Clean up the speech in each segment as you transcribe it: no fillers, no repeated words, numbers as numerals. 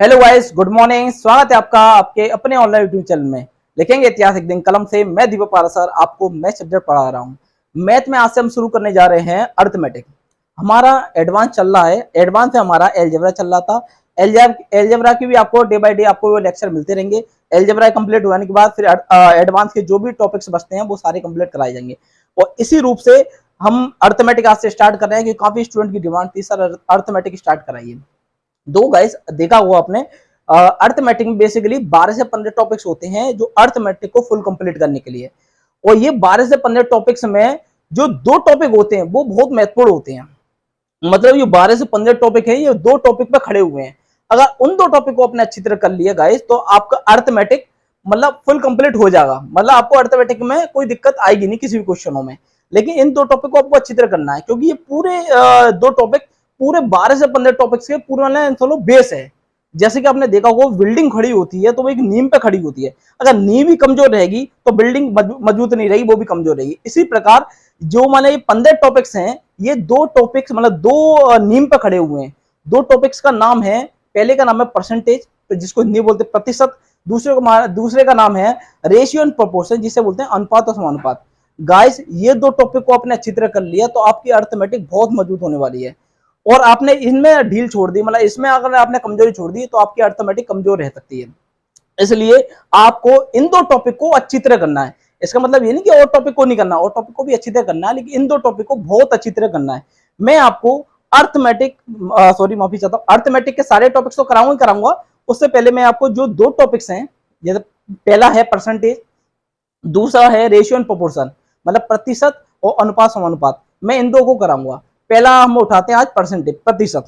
Hello guys, good morning. स्वागत है आपका आपके अपने ऑनलाइन यूट्यूब चैनल में लिखेंगे इतिहास एक दिन कलम से। मैं दीपक पारा सर आपको मैथ सब्जेक्ट पढ़ा रहा हूँ। मैथ में आज से हम शुरू करने जा रहे हैं अर्थमेटिक। हमारा एडवांस चल रहा है, एडवांस है हमारा एलजेब्रा चल रहा था। एलजेब्रा की भी आपको डे बाय डे आपको लेक्चर मिलते रहेंगे। एलजेब्रा कंप्लीट होने के बाद फिर एडवांस के जो भी टॉपिक्स बचते हैं वो सारे कंप्लीट कराए जाएंगे। और इसी रूप से हम अर्थमेटिक आज से स्टार्ट कर रहे हैं कि काफी स्टूडेंट की डिमांड थी, सर अर्थमेटिक स्टार्ट कराइए। दो गाइस देखा हुआ आपने, अर्थमेटिक में बेसिकली 12 से 15 टॉपिक्स होते हैं जो अर्थमेटिक को फुल कंप्लीट करने के लिए। और ये 12 से 15 टॉपिक्स में जो दो टॉपिक होते हैं वो बहुत महत्वपूर्ण होते हैं। मतलब ये 12 से 15 टॉपिक है, ये दो टॉपिक पे खड़े हुए हैं। अगर उन दो टॉपिक को अपने अच्छी तरह कर लिया गाइस तो आपका अर्थमेटिक मतलब फुल कंप्लीट हो जाएगा। मतलब आपको अर्थमेटिक में कोई दिक्कत आएगी नहीं किसी भी क्वेश्चनों में। लेकिन इन दो टॉपिक को आपको अच्छी तरह करना है क्योंकि ये पूरे दो टॉपिक पूरे 12 से 15 टॉपिक्स के पूरे चलो बेस है। जैसे कि आपने देखा होगा बिल्डिंग खड़ी होती है तो वो एक नींव पे खड़ी होती है। अगर नींव ही कमजोर रहेगी तो बिल्डिंग मजबूत नहीं रहेगी, वो भी कमजोर रहेगी। इसी प्रकार जो माने ये 15 टॉपिक्स हैं, ये दो टॉपिक्स मतलब दो नींव पे खड़े हुए हैं। दो टॉपिक्स का नाम है, पहले का नाम है परसेंटेज, तो जिसको हिंदी बोलते हैं प्रतिशत। दूसरे का नाम है रेशियो एंड प्रोपोर्शन, जिसे बोलते हैं अनुपात और समानुपात। गाइस ये दो टॉपिक को आपने अच्छी तरह कर लिया तो आपकी अर्थमेटिक बहुत मजबूत होने वाली है। और आपने इनमें ढील छोड़ दी, मतलब इसमें अगर आपने कमजोरी छोड़ दी तो आपकी अर्थमेटिक कमजोर रह सकती है। इसलिए आपको इन दो टॉपिक को अच्छी तरह करना है। इसका मतलब ये नहीं कि और टॉपिक को नहीं करना, और टॉपिक को भी अच्छी तरह करना है, लेकिन इन दो टॉपिक को बहुत अच्छी तरह करना है। मैं आपको अर्थमेटिक माफी चाहता हूँ, अर्थमेटिक के सारे टॉपिक्स तो कराऊंगा ही कराऊंगा। उससे पहले मैं आपको जो दो टॉपिक्स हैं, जैसे पहला है परसेंटेज, दूसरा है रेशियो एंड प्रोपोर्शन, मतलब प्रतिशत और अनुपात समानुपात, मैं इन दो को कराऊंगा। पहला हम उठाते हैं आज परसेंटेज, प्रतिशत।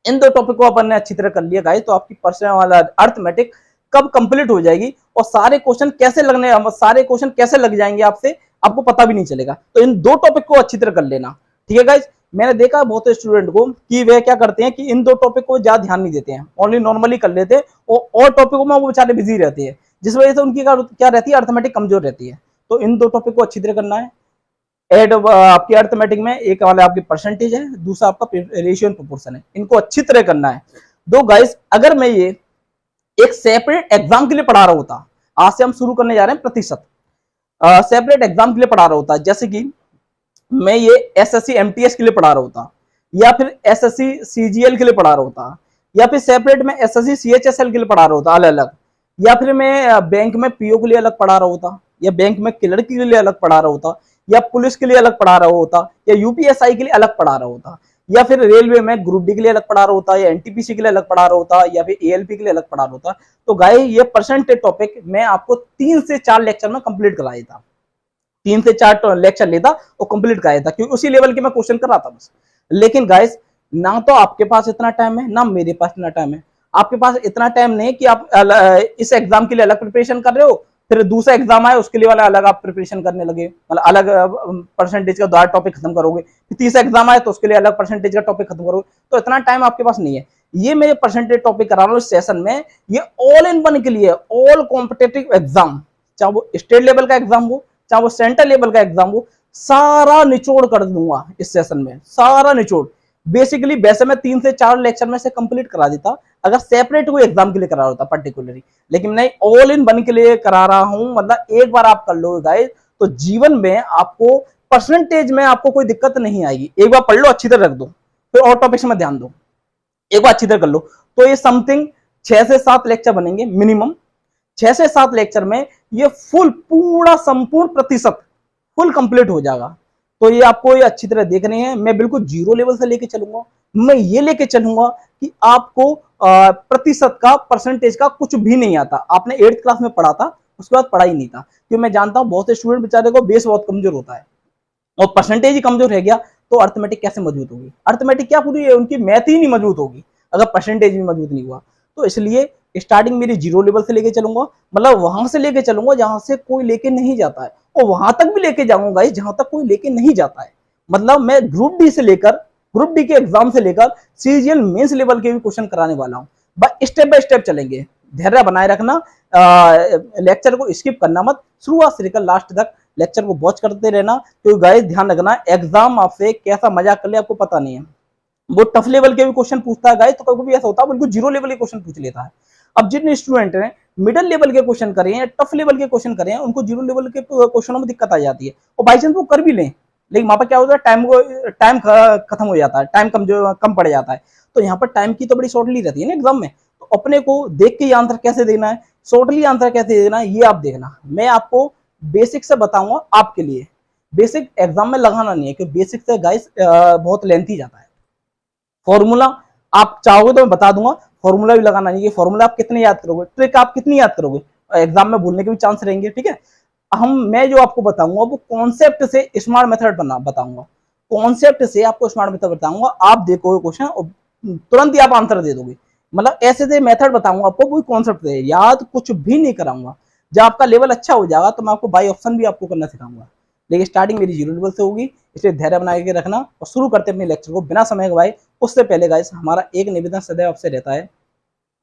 इन दो टॉपिक को अपन ने अच्छी तरह कर लिया गाइस तो आपकी पर्सनल वाला अर्थमेटिक कब कंप्लीट हो जाएगी और सारे क्वेश्चन कैसे लग जाएंगे आपसे आपको पता भी नहीं चलेगा। तो इन दो टॉपिक को अच्छी तरह कर लेना, ठीक है गाइस। मैंने देखा बहुत स्टूडेंट को कि वे क्या करते हैं कि इन दो टॉपिक को ज्यादा ध्यान नहीं देते हैं, ओनली नॉर्मली कर लेते हैं और टॉपिकों में वो बेचारे बिजी रहते हैं, जिस वजह से उनकी क्या रहती है, अर्थमेटिक कमजोर रहती है। तो इन दो टॉपिक को अच्छी तरह करना है। आपकी अर्थमेटिक में एक वाला आपकी परसेंटेज है, दूसरा आपका रेशियो एंड प्रोपोर्शन है। इनको अच्छी तरह करना है। दो गाइस अगर मैं ये एक सेपरेट एग्जाम के लिए पढ़ा रहा होता, आज से हम शुरू करने जा रहे हैं प्रतिशत, सेपरेट एग्जाम के लिए पढ़ा रहा होता, जैसे कि मैं ये एसएससी एमटीएस के लिए पढ़ा रहा होता, या फिर एसएससी सीजीएल के लिए पढ़ा रहा होता, या फिर सेपरेट में एसएससी सीएचएसएल के लिए पढ़ा रहा होता अलग अलग, या फिर मैं बैंक में पीओ के लिए अलग पढ़ा रहा होता, या बैंक में क्लर्क के लिए अलग पढ़ा रहा होता, या पुलिस के लिए अलग पढ़ा रहा होता, या यूपीएसआई के लिए अलग पढ़ा रहा होता, या फिर रेलवे में ग्रुप डी के लिए अलग पढ़ा रहा होता, या एनटीपीसी के लिए अलग पढ़ा रहा होता, या फिर एएलपी के लिए अलग पढ़ा रहा होता। तो गाइस ये परसेंटेज टॉपिक मैं आपको 3 से 4 लेक्चर में कंप्लीट करा देता, 3 से 4 लेक्चर लेता और कंप्लीट कराया था, क्योंकि उसी लेवल के मैं क्वेश्चन कर रहा था बस। लेकिन गाइस ना तो आपके पास इतना टाइम है ना मेरे पास इतना टाइम है। आपके पास इतना टाइम नहीं कि आप इस एग्जाम के लिए अलग प्रिपरेशन कर रहे हो, फिर दूसरा एग्जाम आए उसके लिए वाला अलग आप प्रिपरेशन करने लगे, मतलब अलग परसेंटेज का द्वारा टॉपिक खत्म करोगे, फिर तीसरा एग्जाम आए तो उसके लिए अलग परसेंटेज का टॉपिक खत्म करोगे। तो इतना टाइम आपके पास नहीं है। ये मैं परसेंटेज टॉपिक करा रहा हूँ इस सेशन में, ये ऑल इन वन के लिए, ऑल कॉम्पिटेटिव एग्जाम, चाहे वो स्टेट लेवल का एग्जाम हो चाहे वो सेंट्रल लेवल का एग्जाम हो, सारा निचोड़ कर दूंगा इस सेशन में, सारा निचोड़। बेसिकली वैसे मैं 3 से 4 लेक्चर में से कंप्लीट करा देता अगर सेपरेट कोई एग्जाम के लिए करा होता पर्टिकुलरली, लेकिन नहीं ऑल इन वन के लिए करा रहा हूं। मतलब एक बार आप कर लो गाइस तो जीवन में आपको परसेंटेज में आपको कोई दिक्कत नहीं आएगी। एक बार पढ़ लो, अच्छी तरह रख दो, फिर और टॉपिक्स में ध्यान दो, एक बार अच्छी तरह कर लो। तो ये समथिंग 6 से 7 लेक्चर बनेंगे मिनिमम। 6 से 7 लेक्चर में ये फुल पूरा संपूर्ण प्रतिशत फुल कंप्लीट हो जाएगा। तो ये आपको ये अच्छी तरह देखने हैं। मैं बिल्कुल जीरो लेवल से लेके चलूंगा, मैं ये लेके चलूंगा कि आपको प्रतिशत का परसेंटेज का कुछ भी नहीं आता। आपने 8th क्लास में पढ़ा था, उसके बाद पढ़ा ही नहीं था, क्योंकि मैं जानता हूं बहुत से स्टूडेंट बेचारे को बेस बहुत कमजोर होता है और परसेंटेज ही कमजोर रह गया तो अर्थमेटिक कैसे मजबूत होगी। अर्थमेटिक क्या पूरी उनकी मैथ ही नहीं मजबूत होगी अगर परसेंटेज भी मजबूत नहीं हुआ। तो इसलिए स्टार्टिंग मेरी जीरो लेवल से लेके चलूंगा, मतलब वहां से लेके चलूंगा जहां से कोई लेके नहीं जाता है, और वहां तक भी लेके जाऊंगा जहां तक कोई लेके नहीं जाता है। मतलब मैं ग्रुप डी से लेकर, ग्रुप डी के एग्जाम से लेकर सीजीएल मेंस लेवल के भी क्वेश्चन कराने वाला हूं। बस बाय स्टेप चलेंगे, धैर्य बनाए रखना, लेक्चर को स्किप करना मत, शुरुआत से लेकर लास्ट तक लेक्चर को वॉच करते रहना। तो गाइस ध्यान रखना, एग्जाम आपसे कैसा मजाक कर ले आपको पता नहीं है। वो टफ लेवल के भी क्वेश्चन पूछता है गाइस, तो कभी भी ऐसा होता है बिल्कुल जीरो लेवल के क्वेश्चन पूछ लेता है। अब जिन स्टूडेंट ने मिडिल लेवल के क्वेश्चन करे हैं, टफ लेवल के क्वेश्चन करे हैं, उनको जीरो लेवल के क्वेश्चनों में दिक्कत आ जाती है, और बाई चांस वो कर भी लें, लेकिन वहां पर क्या होता है, टाइम खत्म हो जाता है, टाइम कम पड़ जाता है। तो यहाँ पर टाइम की तो बड़ी शॉर्टली रहती है ना एग्जाम में, तो अपने को देख के आंसर कैसे देना है, शॉर्टली आंसर कैसे देना है, ये आप देखना। मैं आपको बेसिक से बताऊंगा आपके लिए, बेसिक एग्जाम में लगाना नहीं है, क्योंकि बेसिक से गाइस बहुत लेंथी जाता है। फॉर्मूला आप चाहोगे तो मैं बता दूंगा, फॉर्मूला भी लगाना नहीं है। फॉर्मूला आप कितने याद करोगे, ट्रिक आप कितनी याद करोगे, एग्जाम में भूलने के भी चांस रहेंगे, ठीक है। मैं जो आपको बताऊंगा वो कॉन्सेप्ट से स्मार्ट मेथड बताऊंगा, कॉन्सेप्ट से आपको स्मार्ट मेथड बताऊंगा। आप देखोगे क्वेश्चन और तुरंत ही आप आंसर दे दोगे, मतलब ऐसे से मेथड बताऊंगा आपको, कोई कॉन्सेप्ट से याद कुछ भी नहीं कराऊंगा। जब आपका लेवल अच्छा हो जाएगा तो मैं आपको बाई ऑप्शन भी आपको करना सिखाऊंगा, लेकिन स्टार्टिंग मेरी जीरो लेवल से होगी, इसलिए धैर्य बना के रखना। और शुरू करते हैं अपने लेक्चर को बिना समय गवाए। उससे पहले गाइस हमारा एक निवेदन सदैव आपसे रहता है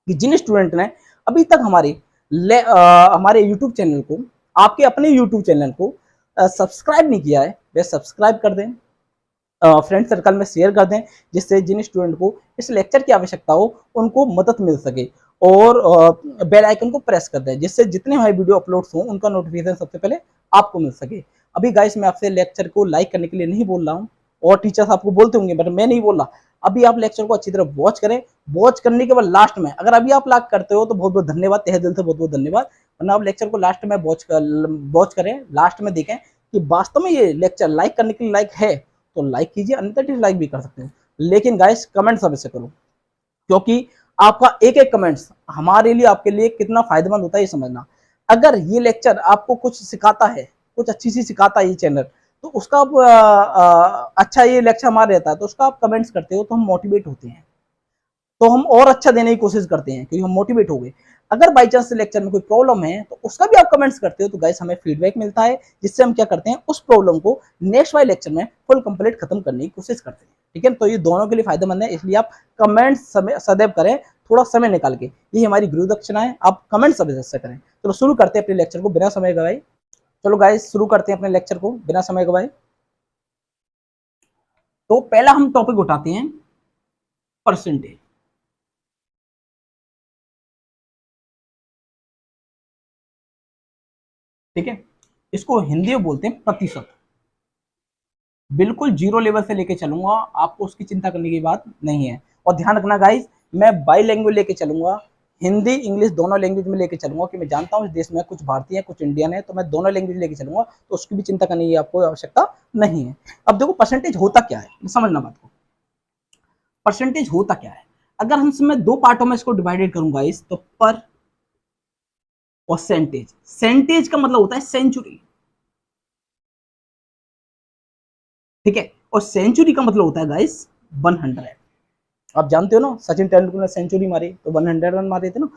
कि जिन स्टूडेंट ने अभी तक हमारे यूट्यूब चैनल को, आपके अपने यूट्यूब चैनल को सब्सक्राइब नहीं किया है, वे सब्सक्राइब कर दें, फ्रेंड सर्कल में शेयर कर दें, जिससे जिन स्टूडेंट को इस लेक्चर की आवश्यकता हो उनको मदद मिल सके। और बेल आइकन को प्रेस कर दें, जिससे जितने हमारे वीडियो अपलोड्स हों उनका नोटिफिकेशन सबसे पहले आपको मिल सके। अभी गाइस मैं आपसे लेक्चर को लाइक करने के लिए नहीं बोल रहा हूँ, और टीचर्स आपको बोलते होंगे, बट मैं नहीं बोल रहा। अभी आप लेक्चर को अच्छी तरह वॉच करें, वॉच करने के बाद लास्ट में अगर अभी आप लाइक करते हो तो बहुत बहुत धन्यवाद, तहे दिल से बहुत बहुत धन्यवाद। वरना आप लेक्चर को लास्ट में वॉच करें, लास्ट में देखें कि वास्तव में ये लेक्चर लाइक करने के लिए लाइक है तो लाइक कीजिए, अन्यथा डिसलाइक भी कर सकते हैं। लेकिन गाइस कमेंट सब से करो, क्योंकि आपका एक एक कमेंट्स हमारे लिए, आपके लिए कितना फायदेमंद होता है ये समझना। अगर ये लेक्चर आपको कुछ सिखाता है, कुछ अच्छी सी सिखाता है ये चैनल, तो उसका आप अच्छा ये लेक्चर हमारा रहता है तो उसका आप कमेंट्स करते हो तो हम मोटिवेट होते हैं, तो हम और अच्छा देने की कोशिश करते हैं, क्योंकि हम मोटिवेट हो गए। अगर बाई चांस लेक्चर में कोई प्रॉब्लम है तो उसका भी आप कमेंट्स करते हो तो गाइस हमें फीडबैक मिलता है, जिससे हम क्या करते हैं, उस प्रॉब्लम को नेक्स्ट वाले लेक्चर में फुल कंप्लीट खत्म करने की कोशिश करते हैं, ठीक है। तो ये दोनों के लिए फायदेमंद है, इसलिए आप कमेंट्स सदैव करें, थोड़ा समय निकाल के, ये हमारी गुरु दक्षिणा है, आप कमेंट सदैव करें। चलो शुरू करते हैं अपने लेक्चर को बिना समय गवाए। चलो गाइस शुरू करते हैं अपने लेक्चर को बिना समय गवाए। तो पहला हम टॉपिक उठाते हैं परसेंटेज, ठीक है। इसको हिंदी में बोलते हैं प्रतिशत। बिल्कुल जीरो लेवल से लेके चलूंगा, आपको उसकी चिंता करने की बात नहीं है। और ध्यान रखना गाइस, मैं बाई लैंग्वेज लेके चलूंगा, हिंदी इंग्लिश दोनों लैंग्वेज में लेके चलूंगा, कि मैं जानता हूँ इस देश में कुछ भारतीय है कुछ इंडियन है, तो मैं दोनों लैंग्वेज लेके चलूंगा, तो उसकी भी चिंता करने की आपको आवश्यकता नहीं है। अब देखो परसेंटेज होता क्या है, समझना बात को। परसेंटेज होता क्या है, अगर हम इसमें दो पार्टों में इसको डिवाइडेड करूंगा इस, तो पर और सेंटेज। सेंटेज का मतलब होता है सेंचुरी, ठीक है, और सेंचुरी का मतलब होता है गाइस 100। आप जानते हो ना, सचिन तेंदुलकर ने सेंचुरी मारी तो 100 रन मारे थे ना।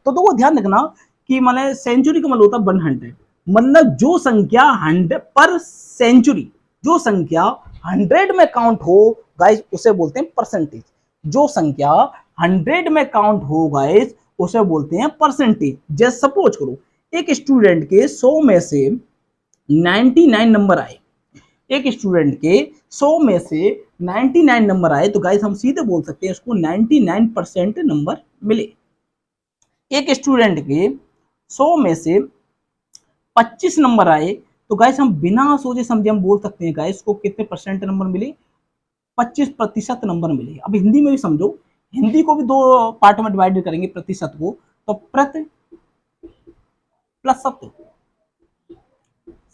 तो वो ध्यान रखना कि माने सेंचुरी का मतलब होता है 100, मतलब जो संख्या 100 पर सेंचुरी, जो संख्या 100 में काउंट हो गाइस उसे बोलते हैं परसेंटेज। जो संख्या 100 में काउंट हो गाइस उसे बोलते हैं परसेंटेज। जैसे सपोज करो एक स्टूडेंट के 100 में से 99 नंबर आए, एक स्टूडेंट के 100 में से 99 नंबर आए, तो गाइस हम सीधे बोल सकते हैं उसको 99% नंबर मिले। एक स्टूडेंट के 100 में से 25 नंबर आए, तो गाइस हम बिना सोचे समझे हम बोल सकते हैं गाइस को कितने परसेंट नंबर मिले, 25% नंबर मिले। अब हिंदी में भी समझो, हिंदी को भी दो पार्ट में डिवाइड करेंगे प्रतिशत को, तो प्रति प्लस सत्य,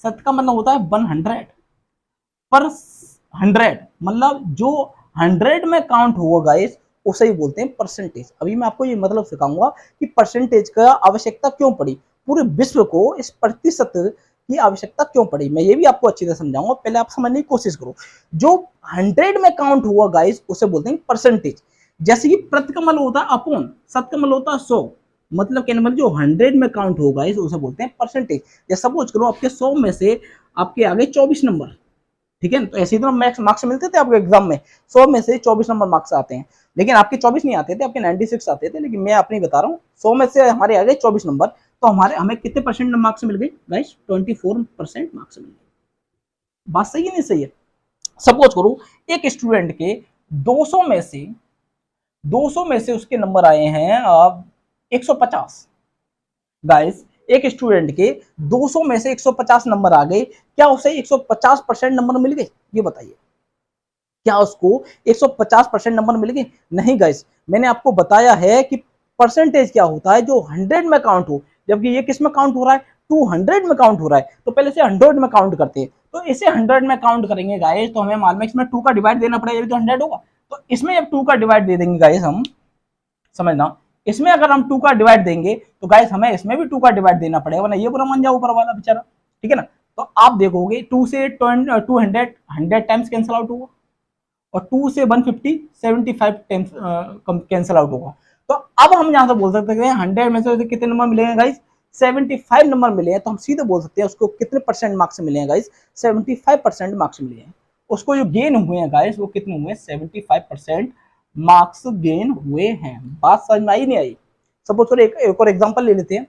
सत्य का मतलब होता है 100 पर 100, मतलब जो 100 में काउंट होगा गाइस उसे ही बोलते हैं परसेंटेज। अभी मैं आपको ये मतलब सिखाऊंगा कि परसेंटेज का आवश्यकता क्यों पड़ी, पूरे विश्व को इस प्रतिशत की आवश्यकता क्यों पड़ी, मैं ये भी आपको अच्छी तरह समझाऊंगा। पहले आप समझने की कोशिश करो, जो 100 में काउंट हुआ गाइस उसे बोलते हैं परसेंटेज। जैसे कि प्रति का मतलब होता है अपॉन, सत का मतलब होता है 100, मतलब क्या नंबर जो 100 में काउंट होगा गाइस उसे बोलते हैं परसेंटेज। जैसे सपोज करो आपके 100 में से आपके आगे 24 नंबर, ठीक है, तो ऐसे ही तो मार्क्स मिलते थे आपके एग्जाम में, 100 में से 24 नंबर मार्क्स आते हैं, लेकिन आपके 24 नहीं आते थे, आपके 96 आते थे, लेकिन मैं अपनी बता रहा हूँ 100 में से हमारे आ गए 24 नंबर, तो हमें कितने परसेंट मार्क्स मिल गए गाइस, 24% मार्क्स मिल गए। बात सही है नहीं सही है। सपोज करो एक स्टूडेंट के 200 में से उसके नंबर आए हैं 150। गाइस, एक स्टूडेंट के 200 में से 150 नंबर आ गए, क्या उसे 150% नंबर मिल गए? ये बताइए, क्या उसको 150% नंबर मिल गए? नहीं गाइस, मैंने आपको बताया है कि परसेंटेज क्या होता है, जो 100 में काउंट हो, जबकि ये किस में काउंट हो रहा है? 200 में काउंट हो रहा है, तो पहले से 100 में काउंट करते हैं। तो इसे 100 में काउंट करेंगे गाइस, तो हमें मालूम है इसमें 2 का डिवाइड देना पड़ेगा, ये तो 100 होगा। तो इसमें जब 2 का डिवाइड दे देंगे गाइस, हम समझना, इसमें अगर हम 2 का डिवाइड देंगे तो गाइस हमें इसमें भी 2 का डिवाइड देना पड़ेगा, वरना ये बुरा मान जाओ ऊपर वाला बेचारा, ठीक है ना। तो आप देखोगे 2 से 200 100 टाइम्स कैंसिल आउट होगा, और 2 से 150 75 टाइम्स कैंसिल आउट होगा। तो अब हम यहां से बोल सकते हैं 100 में से कितने नंबर मिलेंगे गाइस? 75 नंबर मिले हैं, तो हम सीधे बोल सकते हैं उसको कितने परसेंट मार्क्स मिले हैं गाइस? 75% मार्क्स मिले हैं। उसको जो गेन हुए हैं गाइस, वो कितने हुए? 75% मार्क्स गेन हुए हैं। बात समझ में आई नहीं आई? सपोज करो एक और एग्जांपल ले लेते हैं।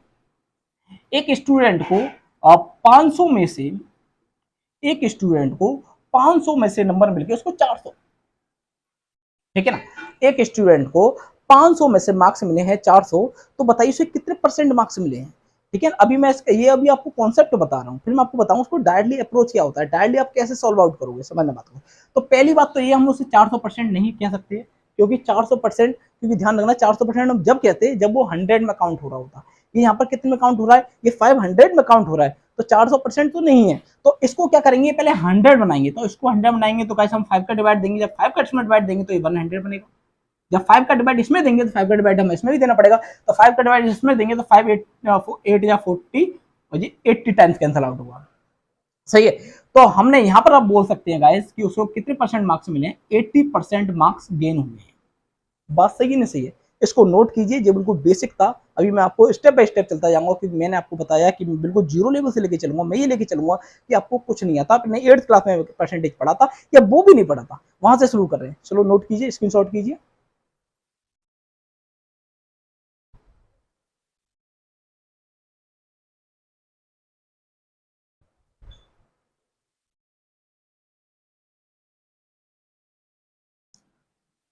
एक स्टूडेंट को 500 में से एक स्टूडेंट को 500 में से नंबर मिल गए उसको 400, ठीक है ना। एक स्टूडेंट को 500 में से मार्क्स मिले हैं 400, तो बताइए उसे कितने परसेंट मार्क्स मिले हैं? ठीक है, अभी मैं ये अभी आपको कॉन्सेप्ट बता रहा हूँ, फिर मैं आपको बताऊं उसको डायरेक्टली अप्रोच क्या होता है, डायरेक्टली आप कैसे सॉल्व आउट करोगे, समझना बात को। तो पहली बात तो ये, हम उसे 400% नहीं कह सकते, क्योंकि 400%, क्योंकि ध्यान रखना 400% हम जब कहते हैं जब वो 100 में काउंट हो रहा होता है। ये यहाँ पर कितने में काउंट हो रहा है? ये 500 में काउंट हो रहा है, तो 400% तो नहीं है। तो इसको क्या करेंगे, पहले 100 बनाएंगे, तो इसको 100 बनाएंगे तो कैसे हम 5 का डिवाइड देंगे, जब 5 का इसमें डिवाइड देंगे तो ये 100 बनेगा। जब 5 का डिवाइड इसमें देंगे तो 5 का डिवाइड हमें इसमें भी देना पड़ेगा, तो 5 का डिवाइड इसमें देंगे तो 5 8 या 40 और जी 80 टाइम्स कैंसिल आउट होगा, सही है। तो हमने यहाँ पर आप बोल सकते हैं गाइस कि उसको कितने परसेंट मार्क्स मिले हैं? 80% मार्क्स गेन हुए हैं। बात सही नहीं सही है? इसको नोट कीजिए, ये बिल्कुल बेसिक था। अभी मैं आपको स्टेप बाय स्टेप चलता जाऊंगा, क्योंकि मैंने आपको बताया कि मैं बिल्कुल जीरो लेवल से लेके चलूंगा। मैं ये लेके चलूंगा कि आपको कुछ नहीं आता, आपने 8th क्लास में परसेंटेज पढ़ा था या वो भी नहीं पढ़ा था, वहां से शुरू कर रहे हैं। चलो नोट कीजिए, स्क्रीनशॉट कीजिए।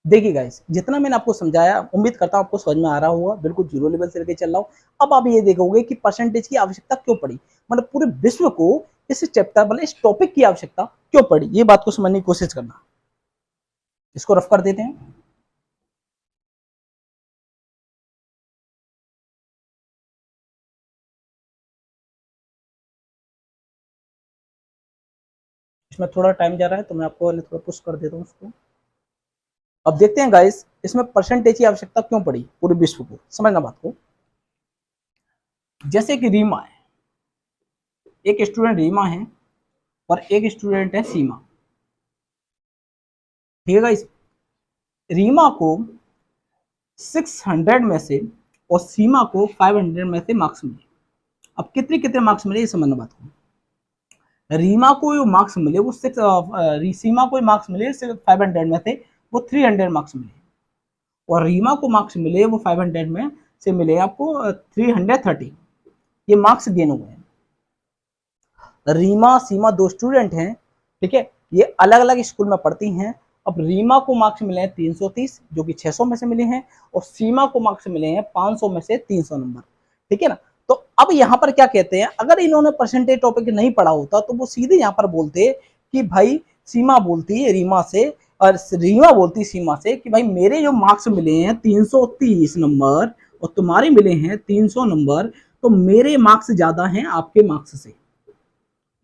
देखिए गाइस, जितना मैंने आपको समझाया, उम्मीद करता हूं आपको समझ में आ रहा होगा। बिल्कुल जीरो लेवल से लेके चल रहा हूं। अब आप ये देखोगे कि परसेंटेज की आवश्यकता क्यों पड़ी, मतलब पूरे विश्व को इस चैप्टर, मतलब इस टॉपिक की आवश्यकता क्यों पड़ी, ये बात को समझने की कोशिश करना। इसको रफ कर देते हैं। इसमें थोड़ा टाइम जा रहा है, तो मैं आपको थोड़ा पुश कर देता हूँ उसको। अब देखते हैं गाइस, इसमें परसेंटेज की आवश्यकता क्यों पड़ी पूरे विश्व को, समझना बात को। जैसे कि रीमा है, एक स्टूडेंट रीमा है और एक स्टूडेंट है सीमा, ठीक है गाइस। रीमा को 600 में से और सीमा को 500 में से मार्क्स मिले। अब कितने कितने मार्क्स मिले, ये समझना बात को। रीमा को जो मार्क्स मिले वो सीमा को मार्क्स मिले 500 में से वो 300 मार्क्स मिले, और रीमा को मार्क्स मिले वो 500 में से मिले आपको 330। ये मार्क्स गेन हुए हैं। रीमा सीमा दो स्टूडेंट हैं, ठीक है, ये अलग अलग स्कूल में पढ़ती हैं। अब रीमा को मार्क्स मिले हैं 330 जो कि 600 में से मिले हैं, और सीमा को मार्क्स मिले हैं 500 में से 300 नंबर, ठीक है ना। तो अब यहाँ पर क्या कहते हैं, अगर इन्होंने परसेंटेज टॉपिक नहीं पढ़ा होता तो वो सीधे यहाँ पर बोलते कि भाई, सीमा बोलती है रीमा से और रीमा बोलती सीमा से कि भाई मेरे जो मार्क्स मिले हैं 330 नंबर और तुम्हारे मिले हैं 300 नंबर, तो मेरे मार्क्स ज्यादा हैं आपके मार्क्स से।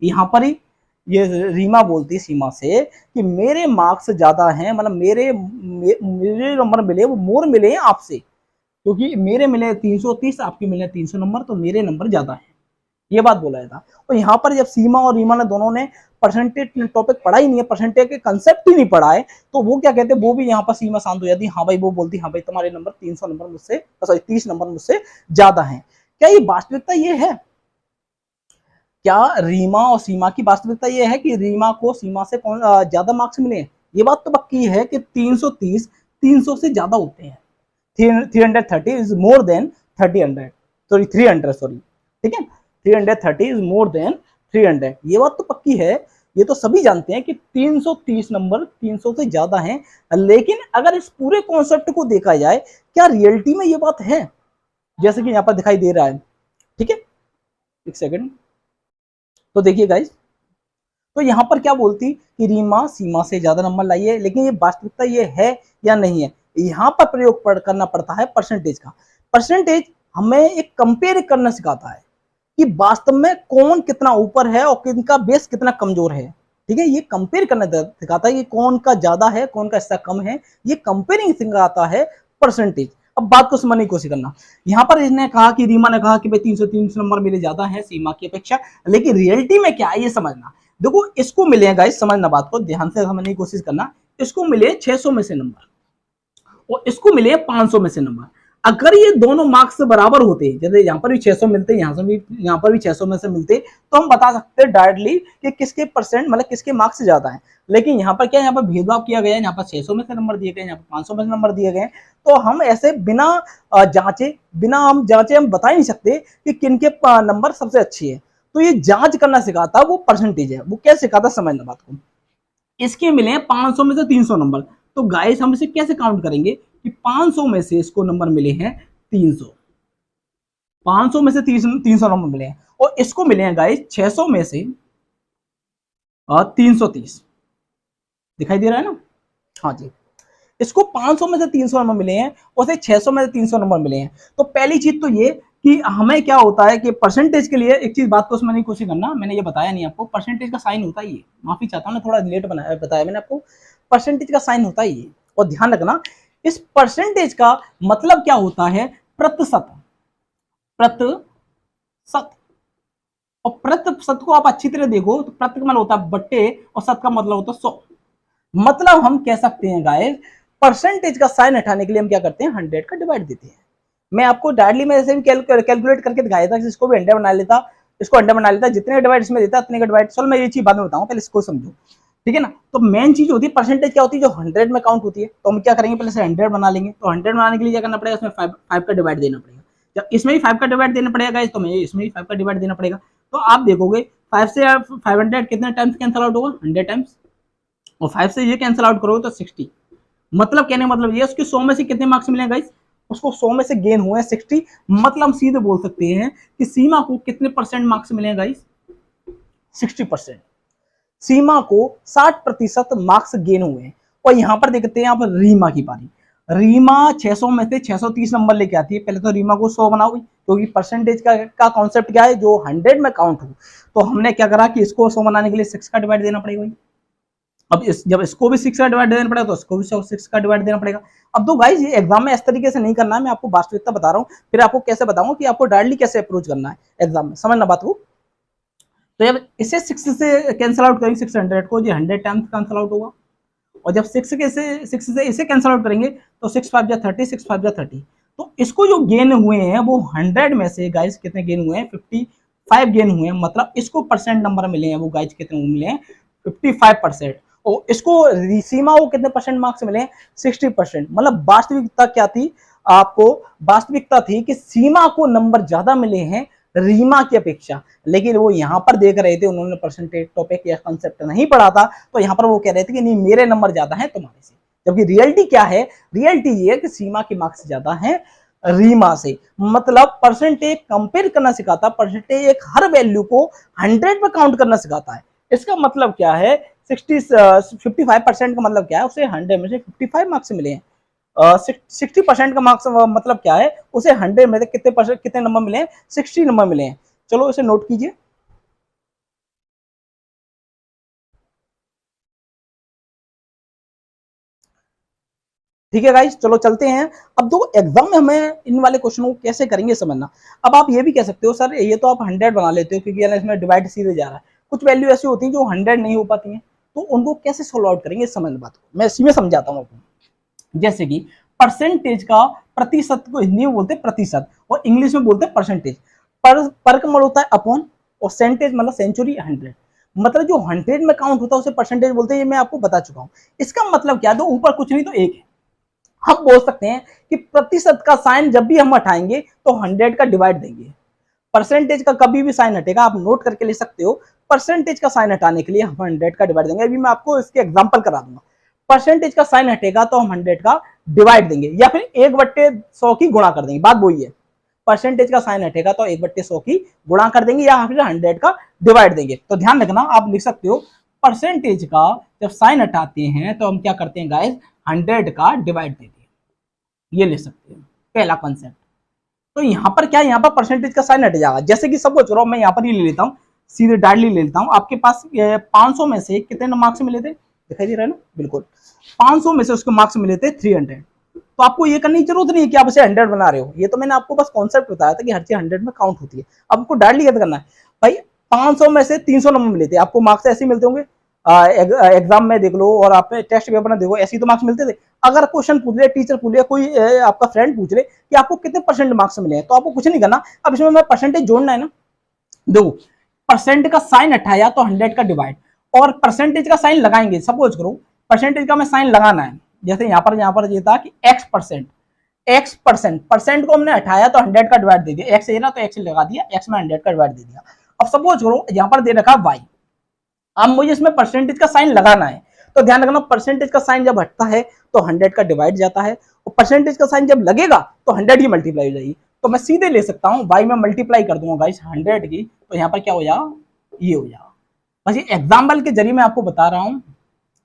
यहाँ पर ही ये रीमा बोलती सीमा से कि मेरे मार्क्स ज्यादा हैं, मतलब मेरे नंबर मिले वो मोर मिले हैं आपसे, क्योंकि मेरे मिले 330, आपके मिले 300 नंबर, तो मेरे नंबर ज्यादा हैं। ये बात बोला था। और यहाँ पर जब सीमा और रीमा ने दोनों ने परसेंटेज टॉपिक पढ़ा ही नहीं है, परसेंटेज के कंसेप्ट ही नहीं पढ़ा है, तो वो क्या कहते हैं, वो भी यहाँ पर सीमा शांत हो जाती है। हाँ भाई, वो बोलती हाँ भाई तुम्हारे नंबर 300 नंबर मुझसे, सॉरी 30 नंबर मुझसे ज्यादा हैं। क्या ये वास्तविकता ये है? क्या रीमा और सीमा की वास्तविकता यह है कि रीमा को सीमा से कौन ज्यादा मार्क्स मिले? ये बात तो पक्की है कि 330 300 से ज्यादा होते हैं। 330 is more than 300, sorry 300, sorry, ठीक है, 330 इज मोर देन 300, ये बात तो पक्की है। ये तो सभी जानते हैं कि 330 नंबर 300 से ज्यादा हैं, लेकिन अगर इस पूरे कॉन्सेप्ट को देखा जाए, क्या रियलिटी में ये बात है? जैसे कि यहाँ पर दिखाई दे रहा है, ठीक है, एक सेकंड। तो देखिए गाइस, तो यहाँ पर क्या बोलती कि रीमा सीमा से ज्यादा नंबर लाई है, लेकिन ये वास्तविकता ये है या नहीं है? यहाँ पर प्रयोग करना पड़ता है परसेंटेज का। परसेंटेज हमें एक कंपेयर करना सिखाता है कि वास्तव में कौन कितना ऊपर है और किनका बेस कितना कमजोर है, ठीक है। ये कंपेयर करना सिखाता है कि कौन का ज्यादा है, कौन का हिस्सा कम है, ये कंपेयरिंग सिखाता है परसेंटेज। अब बात को समझने की कोशिश करना। यहाँ पर इसने कहा कि रीमा ने कहा कि भाई 330 नंबर मेरे ज्यादा है सीमा की अपेक्षा, लेकिन रियलिटी में क्या है ये समझना। देखो इसको मिले हैं गाइस, समझना बात को ध्यान से समझने की कोशिश करना। इसको मिले 600 में से नंबर और इसको मिले 500 में से नंबर। अगर ये दोनों मार्क्स बराबर होते, जैसे यहाँ पर भी 600 मिलते, यहाँ पर भी 600 में से मिलते, तो हम बता सकते हैं डायरेक्टली कि किसके परसेंट मतलब किसके मार्क्स ज्यादा हैं। लेकिन यहाँ पर क्या, यहाँ पर भेदभाव किया गया है, यहाँ पर 600 में से नंबर दिए गए, यहाँ पर 500 में से नंबर दिए गए। तो हम ऐसे बिना हम जांचे हम बता ही नहीं सकते कि किनके नंबर सबसे अच्छे है। तो ये जांच करना सिखाता वो परसेंटेज है। वो क्या सिखाता, समझना बात को। इसके मिले 500 में से 300 नंबर, तो गाइस हम इसे कैसे काउंट करेंगे कि 500 में से इसको नंबर मिले हैं 300, 500 में से 300 नंबर मिले हैं, और इसको मिले हैं गाइस 600 में से 330। दिखाई दे रहा है ना? हाँ जी, इसको 500 में से 300 नंबर मिले हैं और 600 में से 300 नंबर मिले हैं। तो पहली चीज तो ये कि हमें क्या होता है कि परसेंटेज के लिए एक चीज बात को समझने की कोशिश करना, मैंने ये बताया नहीं आपको, परसेंटेज का साइन होता है ये, माफी चाहता हूँ ना, थोड़ा लेट बताया मैंने आपको, परसेंटेज का साइन होता है ये। और ध्यान रखना, इस परसेंटेज का मतलब क्या होता है, प्रतिशत। प्रतिशत, और प्रतिशत को आप अच्छी तरह देखो तो प्रति का मतलब होता है बट्टे और शत का मतलब होता है 100। मतलब हम कह सकते हैं गाइस, परसेंटेज का साइन हटाने के लिए हम क्या करते हैं, 100 का डिवाइड देते हैं। मैं आपको डायरेक्टली में ऐसे भी कैलकुलेट करके दिखाया था, इसको भी 100 बना लेता, इसको 100 बना लेता, जितने डिवाइड इसमें देता उतने का डिवाइड। चलो मैं ये चीज बाद में बताऊंगा, पहले इसको समझो, ठीक है ना। तो मेन चीज होती है परसेंटेज क्या होती है, जो 100 में काउंट होती है। तो हम क्या करेंगे, पहले से 100 बना लेंगे। तो 100 बनाने के लिए क्या करना पड़ेगा, इसमें 5 का डिवाइड देना पड़ेगा। जब इसमें भी 5 का डिवाइड देना पड़ेगा, तो मैं इसमें भी 5 का डिवाइड देना पड़ेगा। तो आप देखोगे 5 से 500 कितने टाइम्स कैंसिल आउट होगा, 100 टाइम्स, और 5 से ये कैंसिल आउट करोगे तो 60। मतलब कहने का मतलब ये, उसके 100 में से कितने मार्क्स मिले गाइस, उसको 100 में से गेन हुए 60। मतलब हम सीधे बोल सकते हैं कि सीमा को कितने परसेंट मार्क्स मिले गाइस, 60%। सीमा को 60% मार्क्स गेन हुए हैं। और यहां पर देखते हैं यहाँ पर रीमा की पारी। रीमा 600 में से 630 नंबर लेके आती है। पहले तो रीमा को 100 बनाओगे, क्योंकि परसेंटेज का कॉन्सेप्ट क्या है, जो 100 में काउंट हो। तो हमने क्या करा कि इसको 100 बनाने के लिए 6 का डिवाइड देना पड़ेगा। अब जब इसको भी 6 का डिवाइड देना पड़ेगा, तो इसको भी 6 का डिवाइड देना पड़ेगा। अब तो गाइस ये एग्जाम में इस तरीके से नहीं करना है, मैं आपको वास्तविकता बता रहा हूँ, फिर आपको कैसे बताऊंगा कि आपको डायरेक्टली कैसे अप्रोच करना है एग्जाम में, समझना बात को। तो जब इसे 6 से कैंसिल आउट करेंगे, 600 को, ये 100 टाइम्स कैंसिल आउट होगा। और जब 6 से इसे कैंसिल आउट करेंगे तो 6 5 30, 6 5 30। तो इसको जो गेन हुए हैं वो 100 में से गाइस कितने गेन हुए हैं, 55 गेन हुए हैं। मतलब इसको परसेंट नंबर मिले हैं वो गाइस कितने मिले हैं, 55%। और इसको सीमा को कितने परसेंट मार्क्स मिले, 60%। मतलब वास्तविकता क्या थी, आपको वास्तविकता थी कि सीमा को नंबर ज्यादा मिले हैं रीमा की अपेक्षा। लेकिन वो यहाँ पर देख रहे थे, उन्होंने परसेंटेज टॉपिक या कंसेप्ट नहीं पढ़ा था, तो यहाँ पर वो कह रहे थे कि नहीं मेरे नंबर ज्यादा हैं तुम्हारे से। जबकि रियलिटी क्या है, रियलिटी ये है कि सीमा के मार्क्स ज्यादा हैं रीमा से। मतलब परसेंटेज कंपेयर करना सिखाता, परसेंटेज एक हर वैल्यू को 100 पे काउंट करना सिखाता है। इसका मतलब क्या है, 55% का मतलब क्या है, उसे 100 में से 55 मार्क्स मिले हैं। 60% का मार्क्स मतलब क्या है, उसे 100 में से कितने नंबर मिले हैं, 60 नंबर मिले हैं। चलो इसे नोट कीजिए। ठीक है गाइस, चलो चलते हैं। अब दो एग्जाम में हमें इन वाले क्वेश्चनों को कैसे करेंगे समझना। अब आप ये भी कह सकते हो सर ये तो आप 100 बना लेते हो क्योंकि इसमें डिवाइड सीधे जा रहा है। कुछ वैल्यू ऐसी होती है जो 100 नहीं हो पाती हैं, तो उनको कैसे सोल्व आउट करेंगे समझ बात को मैं इसी में समझाता हूँ आपको। जैसे कि परसेंटेज का प्रतिशत को हिंदी में बोलते हैं प्रतिशत और इंग्लिश में बोलते हैं परसेंटेज। पर का मतलब होता है अपॉन और सेंटेज मतलब सेंचुरी 100। मतलब जो 100 में काउंट होता है उसे परसेंटेज बोलते हैं, ये मैं आपको बता चुका हूँ। इसका मतलब क्या है, तो ऊपर कुछ नहीं तो एक है। हम बोल सकते हैं कि प्रतिशत का साइन जब भी हम हटाएंगे तो 100 का डिवाइड देंगे। परसेंटेज का कभी भी साइन हटेगा, आप नोट करके ले सकते हो। परसेंटेज का साइन हटाने के लिए हम 100 का डिवाइड देंगे। अभी मैं आपको इसके एग्जांपल करा दूंगा। परसेंटेज का साइन हटेगा तो हम 100 का डिवाइड देंगे या फिर 1/100 की गुणा कर देंगे, बात वही है। परसेंटेज का साइन हटेगा तो 1/100 की गुणा कर देंगे या फिर 100 का डिवाइड देंगे। तो ध्यान रखना, आप लिख सकते हो परसेंटेज का जब साइन हटाते हैं तो हम क्या करते हैं गाइस, 100 का डिवाइड देते हैं, ये ले सकते हैं पहला कॉन्सेप्ट। तो यहाँ पर क्या है, यहाँ पर परसेंटेज का साइन हट जाएगा। जैसे कि सब कुछ मैं यहाँ पर ही ले लेता हूँ, सीधे डायरेक्टली ले लेता हूँ। आपके पास 500 में से कितने मार्क्स मिले थे, दिखाई दे रहा है ना, बिल्कुल 500 में से उसके मार्क्स मिले थे 300। तो आपको ये करने की जरूरत नहीं है कि आप इसे 100 बना रहे हो, ये तो मैंने आपको बस कॉन्सेप्ट बताया था कि हर चीज 100 में काउंट होती है। अब आपको डायरेक्टली याद करना है भाई, 500 में से 300 नंबर मिले थे, आपको मार्क्स ऐसे मिलते होंगे एग्जाम में देख लो और आप टेस्ट पेपर में देखो, ऐसे ही तो मार्क्स मिलते थे। अगर क्वेश्चन पूछ ले, टीचर पूछ ले, कोई आपका फ्रेंड पूछ ले कि आपको कितने परसेंट मार्क्स मिले हैं, तो आपको कुछ नहीं करना, अब इसमें मैं परसेंटेज जोड़ना है ना। देखो, परसेंट का साइन हटाया तो 100 का डिवाइड, और परसेंटेज का साइन लगाएंगे। सपोज करो परसेंटेज का मैं साइन लगाना है, जैसे यहाँ पर ये था कि एक्स परसेंट, परसेंट को हमने हटाया तो 100 का डिवाइड दे दिया, एक्स है ना तो एक्स लगा दिया, एक्स में 100 का डिवाइड दे दिया। अब सपोज करो यहाँ पर दे रखा वाई, अब मुझे इसमें परसेंटेज का साइन लगाना है। तो ध्यान रखना, परसेंटेज का साइन जब हटता है तो 100 का डिवाइड जाता है, और परसेंटेज का साइन जब लगेगा तो 100 की मल्टीप्लाई हो जाएगी। तो मैं सीधे ले सकता हूँ, वाई में मल्टीप्लाई कर दूंगा गाइस 100 की, तो यहाँ पर क्या हो जाएगा, ये हो जाएगा। बस ये एग्जाम्पल के जरिए मैं आपको बता रहा हूँ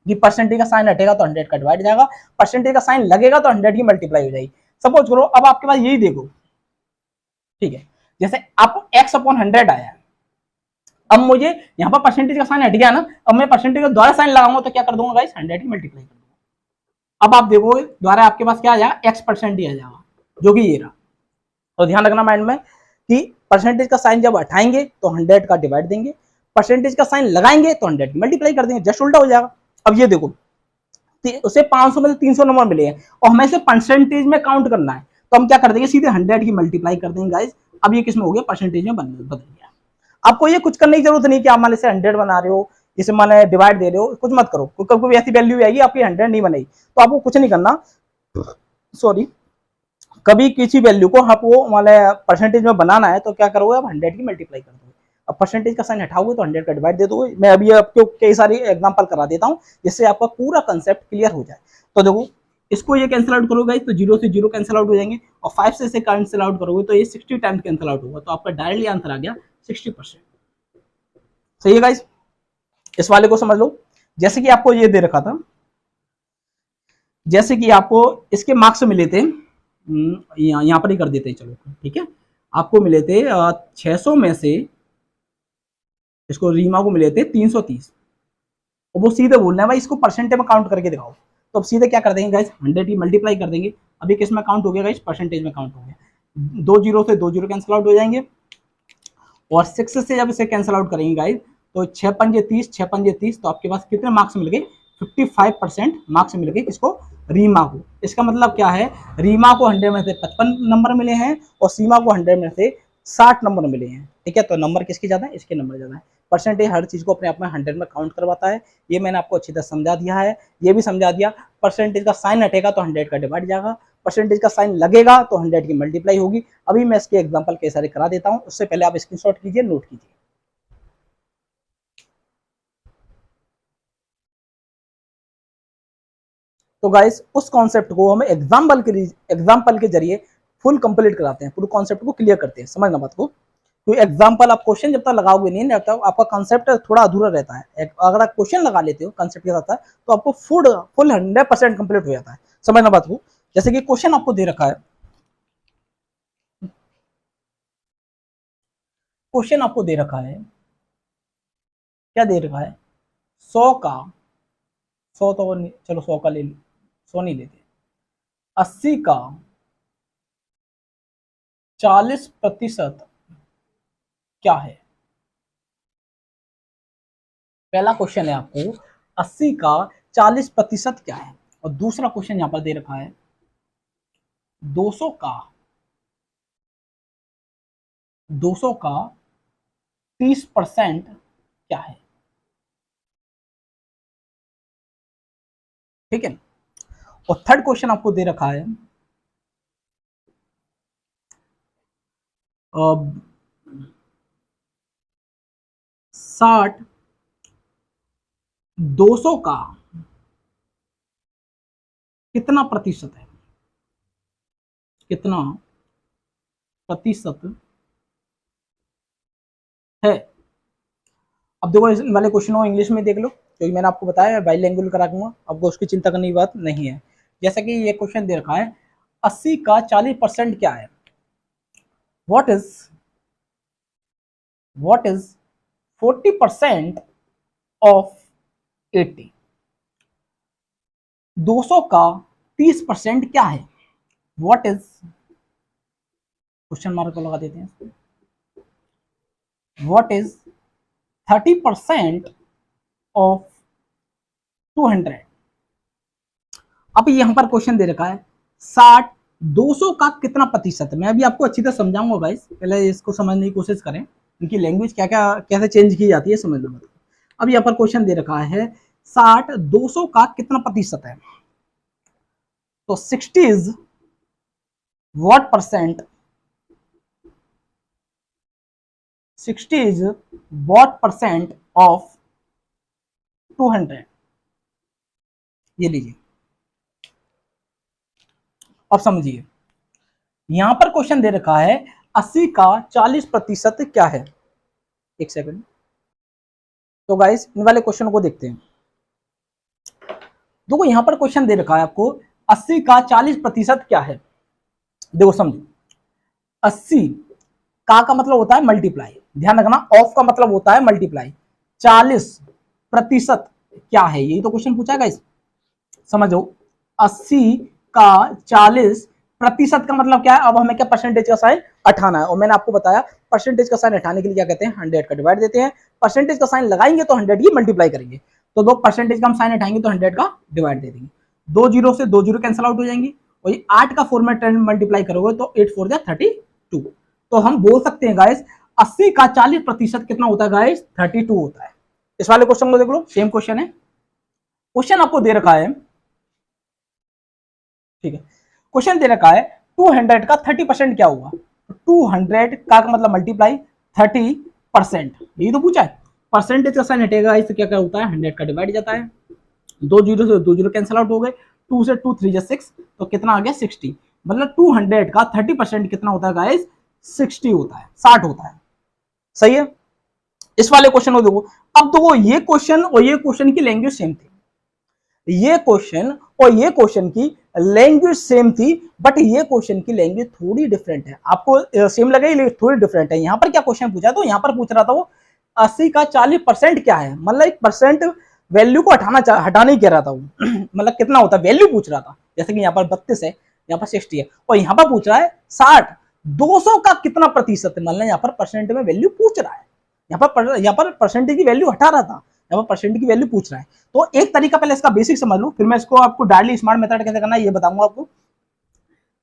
कि परसेंटेज का साइन हटेगा तो 100 का डिवाइड जाएगा, परसेंटेज का साइन लगेगा तो 100 की मल्टीप्लाई हो जाएगी। सपोज करो अब आपके पास यही देखो, ठीक है, जैसे आप एक्स अपॉन 100 आया, अब मुझे यहाँ पर परसेंटेज का साइन हट गया ना, अब मैं परसेंटेज का दोबारा साइन लगाऊंगा तो क्या कर दूंगा गाइस, 100 की मल्टीप्लाई कर दूंगा। अब आप देखोगे दोबारा आपके पास क्या आ जाएगा, एक्स परसेंट ही आ जाएगा, जो कि ये रहा। तो ध्यान रखना माइंड में कि परसेंटेज का साइन जब हटाएंगे तो 100 का डिवाइड देंगे, परसेंटेज का साइन लगाएंगे तो 100 की मल्टीप्लाई कर देंगे, जस्ट उल्टा हो जाएगा। अब ये देखो, उसे 500 में से 300 नंबर मिले हैं और हमें इसे परसेंटेज में काउंट करना है, तो हम क्या कर देंगे, सीधे 100 की मल्टीप्लाई कर देंगे गाइस। अब ये किस में हो गया, परसेंटेज में बदल गया। आपको ये कुछ करने की जरूरत नहीं कि आप मान लीजिए 100 बना रहे हो, इसे माने डिवाइड दे रहे हो, कुछ मत करो, कभी कभी ऐसी वैल्यू आएगी आपकी 100 नहीं बनेगी, तो आपको कुछ नहीं करना, सॉरी, कभी किसी वैल्यू को आपको माने परसेंटेज में बनाना है तो क्या करोगे, आप 100 की मल्टीप्लाई कर दोगे। अब परसेंटेज का साइन हटाओगे तो 100 का डिवाइड दे दोगे। मैं अभी आपको कई सारी एग्जांपल करा देता हूँ जिससे आपका पूरा कंसेप्ट क्लियर हो जाए। तो देखो, इसको ये कैंसिल आउट करोगे तो 0 से 0 कैंसिल आउट हो जाएंगे, और 5 से इसे कैंसिल आउट करोगे तो ये 60 टाइम्स कैंसिल आउट होगा, तो आपका डायरेक्टली आंसर आ गया 60%। सही है गाइस, इस वाले को समझ लो। जैसे कि आपको ये दे रखा था, जैसे कि आपको इसके मार्क्स मिले थे, यहाँ पर ही कर देते हैं, चलो ठीक है। आपको मिले थे 600 में से, इसको रीमा को मिले थे 330, और वो सीधे बोल रहे हैं भाई इसको परसेंटेज में काउंट करके दिखाओ। तो अब सीधे क्या कर देंगे गाइस, 100 की मल्टीप्लाई कर देंगे। अभी किस में काउंट हो गया गाइस, परसेंटेज में काउंट हो गया। 2 जीरो से 2 जीरो कैंसिल आउट हो जाएंगे, और 6 से जब इसे कैंसिल आउट करेंगे गाइस तो 6 पंजे 30, 6 पंजे 30, तो आपके पास कितने मार्क्स मिल गए, 55% मार्क्स मिल गए किसको, रीमा को। इसका मतलब क्या है, रीमा को 100 में से 55 नंबर मिले हैं और सीमा को 100 में से 60 नंबर मिले हैं। ठीक है, तो नंबर किसके ज्यादा है, इसके नंबर ज्यादा है। परसेंटेज हर चीज को अपने आप में 100 में काउंट करवाता है, ये मैंने आपको अच्छी तरह समझा दिया है। ये भी समझा दिया, परसेंटेज का साइन हटेगा तो 100 का डिवाइड जाएगा, परसेंटेज का साइन लगेगा तो 100 की मल्टीप्लाई होगी। अभी मैं इसके एग्जांपल कई सारे करा देता हूं, उससे पहले आप स्क्रीनशॉट कीजिए, नोट कीजिए। तो गाइस, उस कॉन्सेप्ट को हम एग्जाम्पल के जरिए फुल कंप्लीट कराते हैं, पूरे कॉन्सेप्ट को क्लियर करते हैं। समझना बात को, कोई एग्जाम्पल आप क्वेश्चन जब तक लगाओगे नहीं तब तक आपका कॉन्सेप्ट थोड़ा अधूरा रहता है। अगर आप क्वेश्चन लगा लेते हो कॉन्सेप्ट के साथ तो आपको फुल 100% कंप्लीट हो जाता है। समझना बात को, जैसे कि क्वेश्चन आपको दे रखा है, क्वेश्चन आपको दे रखा है, क्या दे रखा है, 100 का, 100 तो चलो 100 का ले, 100 नहीं लेते, 80 का 40% क्या है। पहला क्वेश्चन है आपको 80 का 40% क्या है, और दूसरा क्वेश्चन यहां पर दे रखा है 200 का 30% क्या है। ठीक है, और थर्ड क्वेश्चन आपको दे रखा है 60 200 का कितना प्रतिशत है, कितना प्रतिशत है। अब देखो इस वाले क्वेश्चन को इंग्लिश में देख लो, क्योंकि मैंने आपको बताया बाइलिंगुअल करा दूंगा, आपको उसकी चिंता करने की बात नहीं है। जैसा कि ये क्वेश्चन दे रखा है 80 का 40% क्या है, व्हाट इज 40% ऑफ 80। 200 का 30% क्या है, व्हाट इज, क्वेश्चन मार्क को लगा देते हैं, व्हाट इज 30% ऑफ 200। अब यहां पर क्वेश्चन दे रखा है 60 200 का कितना प्रतिशत है। मैं अभी आपको अच्छी तरह समझाऊंगा गाइस, पहले इसको समझने की कोशिश करें, इनकी लैंग्वेज क्या क्या कैसे चेंज की जाती है समझ लो। अब यहाँ पर क्वेश्चन दे रखा है 60 200 का कितना प्रतिशत है, तो 60 is what percent, 60 is what percent of 200। ये लीजिए, अब समझिए यहां पर क्वेश्चन दे रखा है 80 का 40% क्या है। एक सेकंड, तो गाइस इन वाले क्वेश्चन को देखते हैं। देखो यहां पर क्वेश्चन दे रखा है आपको 80 का 40% क्या है। देखो समझो 80 का मतलब होता है मल्टीप्लाई, ध्यान रखना, ऑफ का मतलब होता है मल्टीप्लाई, 40% क्या है, यही तो क्वेश्चन पूछा है गाइस। समझो 80 का 40% का मतलब क्या है, अब हमें क्या परसेंटेज का साइन हटाना है, और मैंने आपको बताया परसेंटेज का साइन हटाने के लिए क्या कहते हैं 100 का डिवाइड देते हैं, परसेंटेज का साइन लगाएंगे तो 100 की मल्टीप्लाई करेंगे, तो दो परसेंटेज का हम साइन हटाएंगे तो 100 का डिवाइड दे देंगे, 2 जीरो से 2 जीरो कैंसिल आउट हो जाएंगी, और ये 8 का 4 में 10 मल्टीप्लाई करोगे तो 8 4 32। तो हम बोल सकते हैं गाइस 80 का 40% कितना होता है गाइस 32 होता है। इस वाले क्वेश्चन को देख लो, सेम क्वेश्चन है, क्वेश्चन आपको दे रखा है, ठीक है, क्वेश्चन दे रखा है 200 का 30% क्या हुआ, 200 का मतलब मल्टीप्लाई 30%, यही तो पूछा है, परसेंटेज का साइन हटेगा इससे क्या क्या होता है 100 का डिवाइड जाता है, 2 जीरो से 2 जीरो कैंसिल आउट हो गए, 2 से 2 3 6, तो कितना आ गया 60, मतलब 200 का 30% कितना होता है गाइस 60 होता है, 60 होता है। सही है, इस वाले क्वेश्चन को देखो। अब तो वो ये क्वेश्चन और ये क्वेश्चन की लैंग्वेज सेम थी, ये क्वेश्चन और ये क्वेश्चन की लैंग्वेज सेम थी, बट ये क्वेश्चन की लैंग्वेज थोड़ी डिफरेंट है, आपको सेम लगेगी लेकिन थोड़ी डिफरेंट है। यहां पर क्या क्वेश्चन पूछा, तो यहां पर पूछ रहा था वो 80 का 40% क्या है, मतलब एक परसेंट वैल्यू को हटाने ही कह रहा था वो मतलब कितना होता है वैल्यू पूछ रहा था, जैसे कि यहाँ पर 32 है, यहाँ पर 60 है, और यहाँ पर पूछ रहा है 60 200 का कितना प्रतिशत है, मतलब यहाँ पर परसेंट में वैल्यू पूछ रहा है, यहाँ पर परसेंटेज की वैल्यू हटा रहा था, यहाँ पर परसेंट की वैल्यू पूछ रहा है। तो एक तरीका पहले इसका बेसिक समझ लो, फिर मैं इसको आपको डायरेक्टली स्मार्ट मेथड कैसे करना है ये बताऊंगा आपको।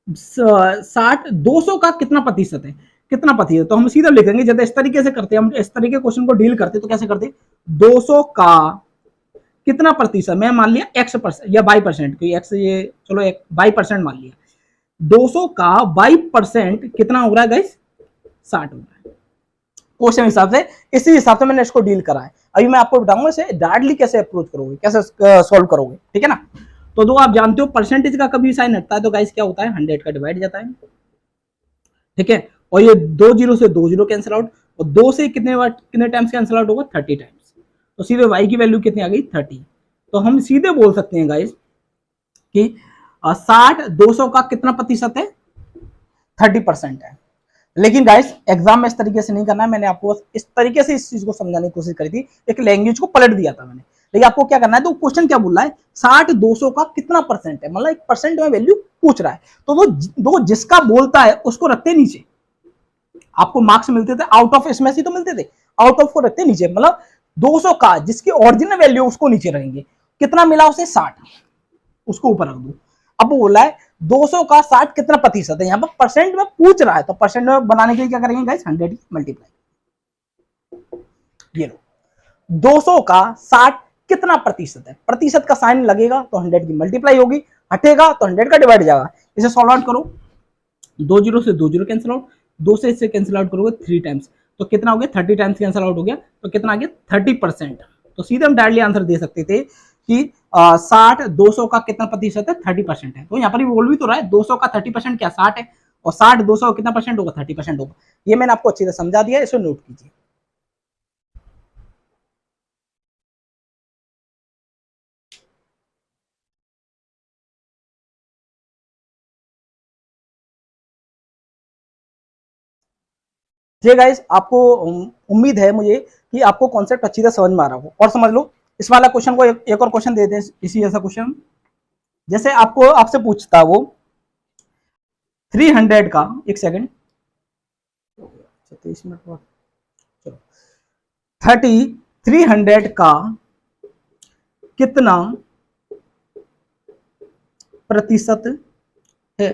60 200 का कितना प्रतिशत है, कितना प्रतिशत, तो हम सीधा लिखेंगे, जैसे इस तरीके से करते हैं हम, इस तरीके क्वेश्चन को डील करते तो कैसे करते, 200 का कितना प्रतिशत, मैं मान लिया x% या y%, कोई x ये चलो y% मान लिया, 200 का y% कितना हो रहा है गाइस 60 हो रहा है। क्वेश्चन हिसाब से इसी हिसाब से मैंने इसको डील करा है, अभी मैं आपको बताऊंगा इसे डायरेक्टली कैसे अप्रोच करोगे, कैसे सॉल्व करोगे, ठीक है ना। तो दो आप जानते हो परसेंटेज का कभी साइन हटता है तो गाइस क्या होता है 100 का डिवाइड जाता है, ठीक है, और ये 2 जीरो से 2 जीरो कैंसिल आउट, और 2 से कितने टाइम्स कैंसिल आउट होगा 30 टाइम्स, तो सीधे y की वैल्यू कितनी आ गई 30। तो हम सीधे बोल सकते हैं गाइस कि 60 200 का कितना प्रतिशत है 30% है। लेकिन गाइस एग्जाम में इस तरीके से नहीं करना है, मैंने आपको इस तरीके से इस चीज को समझाने की कोशिश करी थी, एक लैंग्वेज को पलट दिया था मैंने, लेकिन आपको क्या करना है, तो क्वेश्चन क्या बोल रहा है 60 200 का कितना परसेंट है, मतलब एक परसेंट में वैल्यू पूछ रहा है, तो वो जिसका बोलता है उसको रखते नीचे, आपको मार्क्स मिलते थे आउट ऑफ, इसमें से तो मिलते थे आउट ऑफ को रखते नीचे, मतलब 200 का जिसकी ओरिजिनल वैल्यू उसको नीचे रखेंगे, कितना मिला उसे 60 उसको ऊपर रख दो। अब वो बोला है 200 का 60 कितना प्रतिशत है, यहां पर परसेंट में पूछ रहा है, तो परसेंट में बनाने के लिए क्या करेंगे गाइस 100 की मल्टीप्लाई, ये लो 200 का 60 कितना प्रतिशत है, प्रतिशत का साइन लगेगा तो 100 की मल्टीप्लाई होगी, हटेगा तो 100 का डिवाइड जाएगा, इसे सॉल्व आउट करो, 2 जीरो से 2 जीरो कैंसिल आउट, 2 से इससे कैंसिल आउट करोगे 3 टाइम्स, तो कितना हो गया 30 टाइम्स कैंसिल आउट हो गया, तो कितना आ गया 30%। तो सीधे हम डायरेक्टली आंसर दे सकते थे कि 60 200 का कितना प्रतिशत है 30% है। तो यहाँ पर भी बोल भी तो रहा है 200 का 30% क्या 60 है, और 60 200 कितना परसेंट होगा 30% होगा। ये मैंने आपको अच्छी तरह समझा दिया, इसे नोट कीजिए। ठीक गाइस, आपको उम्मीद है मुझे कि आपको कॉन्सेप्ट अच्छी तरह समझ में आ रहा हो। और समझ लो इस वाला क्वेश्चन को एक और क्वेश्चन देते हैं इसी जैसा क्वेश्चन। जैसे आपको आपसे पूछता वो 300 का, एक सेकंड 23 मिनट बाद, चलो 300 का कितना प्रतिशत है,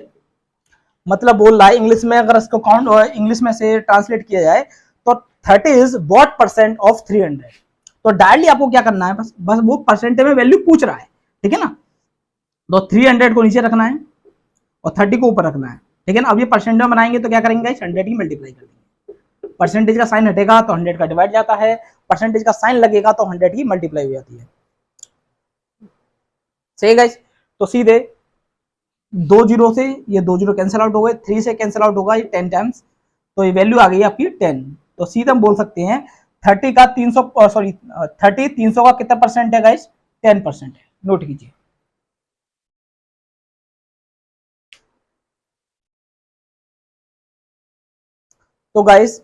मतलब बोल रहा है इंग्लिश में, अगर इसको काउंट इंग्लिश में से ट्रांसलेट किया जाए तो 30 इज व्हाट परसेंट ऑफ 300। तो डायरेक्टली आपको क्या करना है, बस बस वो परसेंटेज में वैल्यू पूछ रहा है, ठीक है ना। तो 300 को नीचे रखना है और 30 को ऊपर रखना है, ठीक है ना। अब ये परसेंटेज में बनाएंगे तो क्या करेंगे 100 की मल्टीप्लाई कर देंगे, परसेंटेज का साइन हटेगा तो 100 का डिवाइड जाता है, परसेंटेज का साइन लगेगा तो 100 की मल्टीप्लाई हो जाती है। सही गाइस, तो सीधे 2 जीरो से ये 2 जीरो कैंसिल आउट हो गए, 3 से कैंसिल आउट होगा ये 10 टाइम्स, तो ये वैल्यू आ गई आपकी 10। तो सीधे हम बोल सकते हैं 30 का 300 सॉरी 30 300 का कितना परसेंट है गाइस 10% है। नोट कीजिए। तो गाइस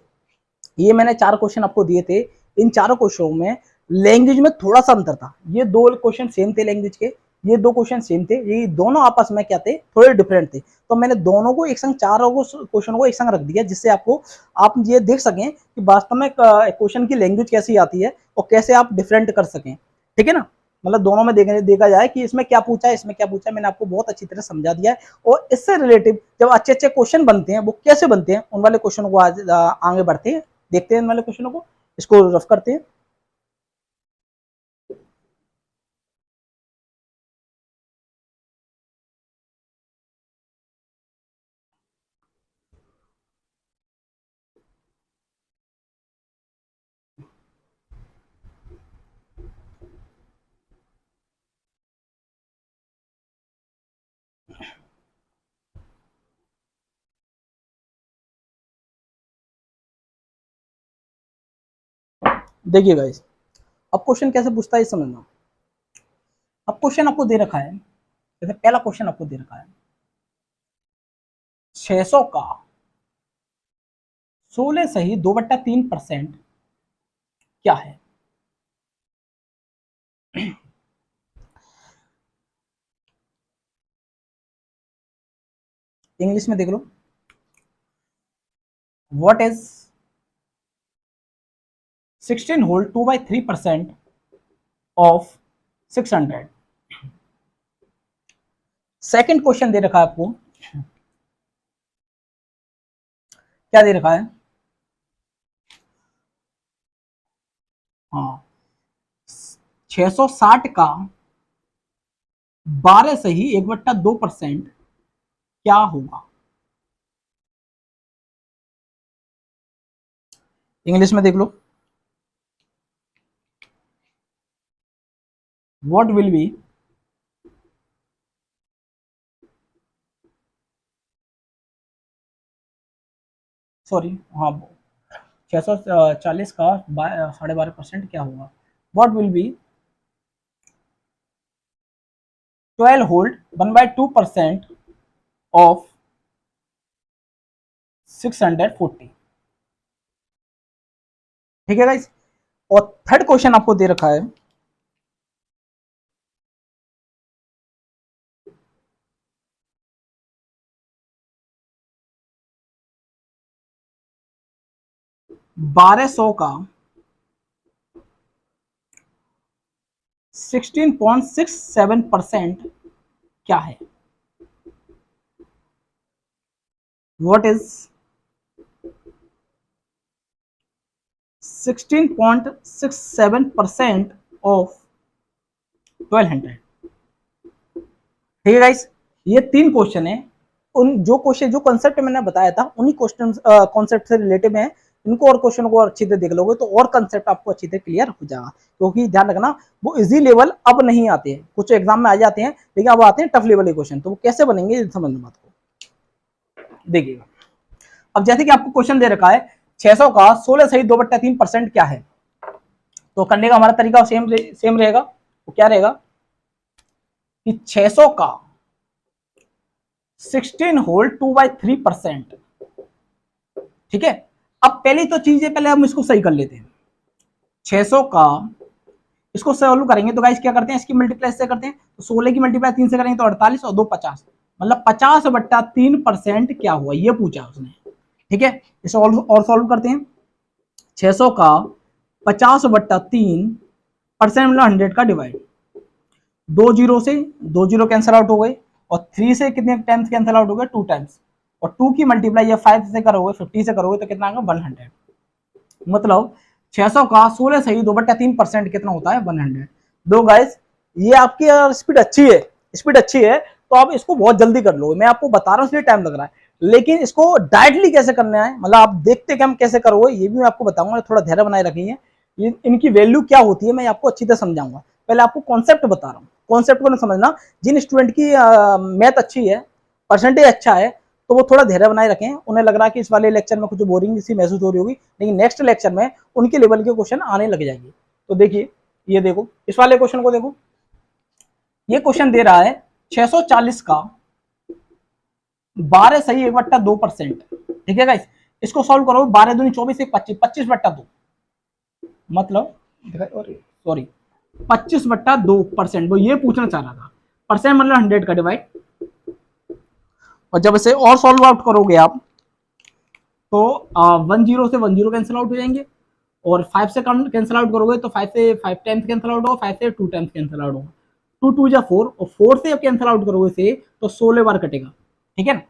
ये मैंने 4 क्वेश्चन आपको दिए थे, इन चारों क्वेश्चनों में लैंग्वेज में थोड़ा सा अंतर था। ये 2 क्वेश्चन सेम थे लैंग्वेज के, ये 2 क्वेश्चन सेम थे, ये दोनों आपस में क्या थे थोड़े डिफरेंट थे। तो मैंने दोनों को एक संग, चारों को क्वेश्चन को एक संग रख दिया, जिससे आपको आप ये देख सकें कि वास्तव में क्वेश्चन की लैंग्वेज कैसी आती है और कैसे आप डिफरेंट कर सकें, ठीक है ना। मतलब दोनों में देखा जाए कि इसमें क्या पूछा है इसमें क्या पूछा है, मैंने आपको बहुत अच्छी तरह समझा दिया है। और इससे रिलेटिव जब अच्छे अच्छे क्वेश्चन बनते हैं वो कैसे बनते हैं, उन वाले क्वेश्चन को आज आगे बढ़ते हैं, देखते हैं इन वाले क्वेश्चनों को, इसको रफ करते हैं। देखिए गाइस, अब क्वेश्चन कैसे पूछता है समझना। अब क्वेश्चन आपको दे रखा है, जैसे पहला क्वेश्चन आपको दे रखा है 600 का 16 सही 2/3% क्या है। इंग्लिश में देख लो, what is 16 whole 2/3% of 600। Second question दे रखा है आपको, क्या दे रखा है, हाँ 660 का 12 सही 1/2% क्या होगा। इंग्लिश में देख लो, व्हाट विल बी सॉरी हाँ 640 का 12.5% क्या होगा। What will be 12 hold 1/2% of 640। ठीक है गाइस। और थर्ड क्वेश्चन आपको दे रखा है, बारह सौ का 16.67% क्या है। What is 16.67% of 1200। ठीक है गाइस, ये 3 क्वेश्चन है। उन जो क्वेश्चन जो कॉन्सेप्ट मैंने बताया था उन्हीं क्वेश्चन कॉन्सेप्ट से रिलेटेड है इनको और क्वेश्चन को अच्छी से देख लोगे तो और कंसेप्ट आपको अच्छी से क्लियर हो जाएगा। क्योंकि ध्यान रखना वो इजी लेवल अब नहीं आते हैं, कुछ एग्जाम में आ जाते हैं लेकिन अब आते हैं टफ लेवल के क्वेश्चन। तो वो कैसे बनेंगे समझना बात को, देखिएगा। अब जैसे कि आपको क्वेश्चन दे रखा है 600 का 16 सही 2/3% क्या है, तो करने का हमारा तरीका सेम रहेगा। वो क्या रहेगा कि 600 का 16 होल 2/3%, ठीक है। अब पहली तो चीज है, पहले हम इसको सही कर लेते हैं। 600 का इसको सॉल्व करेंगे तो गाइस क्या करते हैं, इसकी मल्टीप्लाई से करते हैं, तो 16 की मल्टीप्लाई 3 से करेंगे तो 48 और 2 50, मतलब 50/3% क्या हुआ ये पूछा उसने, ठीक है। इसे और सॉल्व करते हैं। 600 का 50/3% मतलब 100 का डिवाइड, 2 जीरो से 2 जीरो कैंसिल आउट हो गए और 3 से कितने टाइम्स कैंसिल आउट हो गए, 2 टाइम्स, और 2 की मल्टीप्लाई या 5 से करोगे 50 से करोगे तो कितना आएगा 100। मतलब 600 का 16 सही 2/3% कितना होता है 100। दो गाइस ये आपकी स्पीड अच्छी है, स्पीड अच्छी है तो आप इसको बहुत जल्दी कर लो, मैं आपको बता रहा हूँ इसलिए टाइम लग रहा है, लेकिन इसको डायरेक्टली कैसे करना है, मतलब आप देखते कि हम कैसे करोगे ये भी मैं आपको बताऊंगा। थोड़ा धैर्य बनाए रखिए, इनकी वैल्यू क्या होती है मैं आपको अच्छी तरह समझाऊंगा। पहले आपको कॉन्सेप्ट बता रहा हूँ, कॉन्सेप्ट को ना समझना। जिन स्टूडेंट की मैथ अच्छी है, परसेंटेज अच्छा है, तो वो थोड़ा धैर्य बनाए रखें। उन्हें लग रहा है कि इस वाले लेक्चर में कुछ बोरिंग सी महसूस हो रही होगी, लेकिन नेक्स्ट लेक्चर में उनके लेवल के क्वेश्चन आने लग जाएंगे। तो देखिए ये देखो, इस वाले क्वेश्चन को देखो, ये क्वेश्चन दे रहा है 640 का 12 सही 1/2%, ठीक है गाइस। इसको सॉल्व करो, 12 दूनी 24 1 25, 25/2 मतलब सॉरी 25/2%, वो ये पूछना चाह रहा था। परसेंट मतलब 100 का डिवाइड, और जब इसे और सॉल्व आउट करोगे आप तो 1 जीरो से 1 जीरो कैंसिल आउट हो जाएंगे, और 5 से कैंसिल आउट करोगे तो 5 से 5 टाइम्स कैंसिल आउट होगा, 5 से 2 टाइम्स कैंसिल आउट होगा, 2 2 जा 4, और 4 से कैंसिल आउट करोगे से तो 16 बार कटेगा, ठीक है ना।